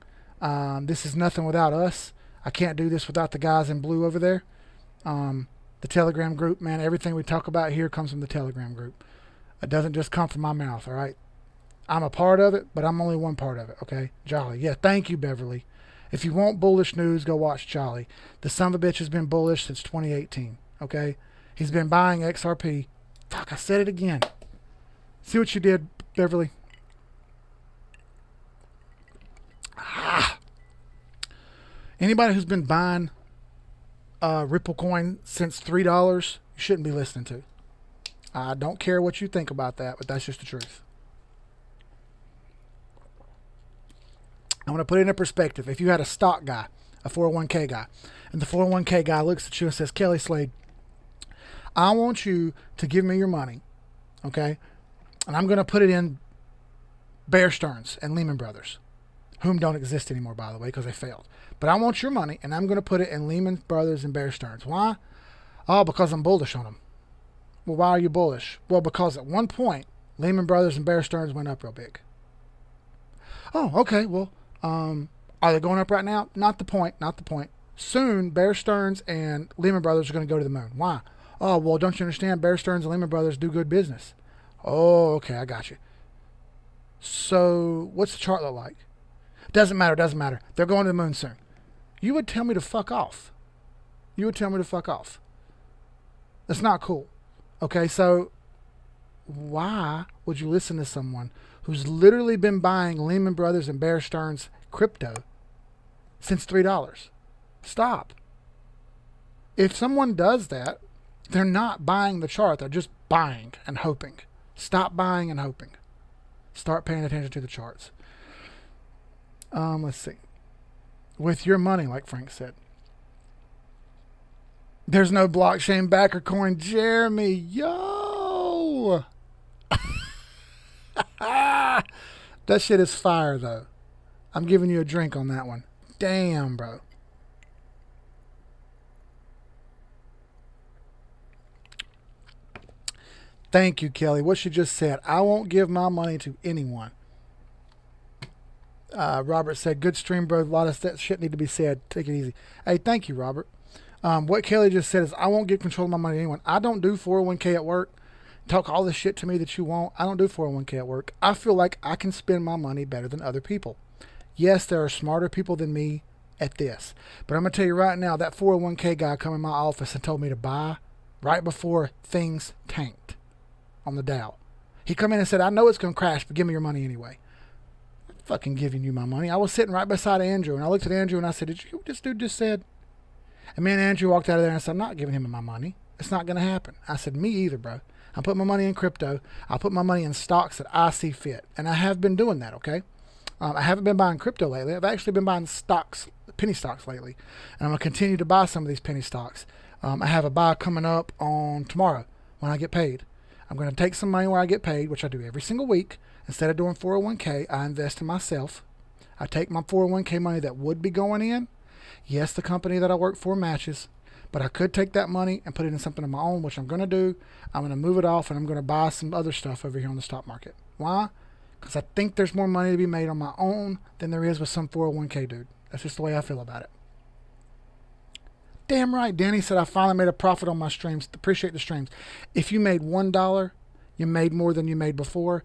This is nothing without us. I can't do this without the guys in blue over there. The Telegram group, man, everything we talk about here comes from the Telegram group. It doesn't just come from my mouth, all right? I'm a part of it, but I'm only one part of it, okay? Jolly. Yeah, thank you, Beverly. If you want bullish news, go watch Jolly. The son of a bitch has been bullish since 2018, okay? He's been buying XRP. Fuck, I said it again. See what you did, Beverly? Anybody who's been buying Ripple coin since $3, you shouldn't be listening to. I don't care what you think about that, but that's just the truth. I want to put it in perspective. If you had a stock guy, a 401k guy, and the 401k guy looks at you and says, Kelly Slade, I want you to give me your money, okay? And I'm going to put it in Bear Stearns and Lehman Brothers, whom don't exist anymore, by the way, because they failed. But I want your money, and I'm going to put it in Lehman Brothers and Bear Stearns. Why? Oh, because I'm bullish on them. Well, why are you bullish? Well, because at one point, Lehman Brothers and Bear Stearns went up real big. Oh, okay. Well, are they going up right now? Not the point. Not the point. Soon, Bear Stearns and Lehman Brothers are going to go to the moon. Why? Oh, well, don't you understand? Bear Stearns and Lehman Brothers do good business. Oh, okay. I got you. So, what's the chart look like? Doesn't matter. Doesn't matter. They're going to the moon soon. you would tell me to fuck off. You would tell me to fuck off. That's not cool. Okay, so why would you listen to someone who's literally been buying Lehman Brothers and Bear Stearns crypto since $3? Stop. If someone does that, they're not buying the chart. They're just buying and hoping. Stop buying and hoping. Start paying attention to the charts. Let's see. With your money, like Frank said. There's no blockchain backer coin. Jeremy, yo! That shit is fire, though. I'm giving you a drink on that one. Damn, bro. Thank you, Kelly. What she just said. I won't give my money to anyone. Robert said, good stream, bro. A lot of that shit need to be said. Take it easy. Hey, thank you, Robert. What Kelly just said is, I won't give control of my money to anyone. I don't do 401k at work. Talk all this shit to me that you won't. I don't do 401k at work. I feel like I can spend my money better than other people. Yes, there are smarter people than me at this. But I'm going to tell you right now, that 401k guy come in my office and told me to buy right before things tanked on the Dow. He come in and said, I know it's going to crash, but give me your money anyway. I'm fucking giving you my money. I was sitting right beside Andrew, and I looked at Andrew and I said, did you hear what this dude just said? And me and Andrew walked out of there and I said, I'm not giving him my money. It's not going to happen. I said, me either, bro. I put my money in crypto. I put my money in stocks that I see fit. And I have been doing that, okay? I haven't been buying crypto lately. I've actually been buying stocks, penny stocks lately. And I'm going to continue to buy some of these penny stocks. I have a buy coming up on tomorrow when I get paid. I'm going to take some money where I get paid, which I do every single week. Instead of doing 401k, I invest in myself. I take my 401k money that would be going in. Yes, the company that I work for matches, but I could take that money and put it in something of my own, which I'm going to do. I'm going to move it off, and I'm going to buy some other stuff over here on the stock market. Why? Because I think there's more money to be made on my own than there is with some 401k dude. That's just the way I feel about it. Damn right. Danny said, I finally made a profit on my streams. Appreciate the streams. If you made $1, you made more than you made before.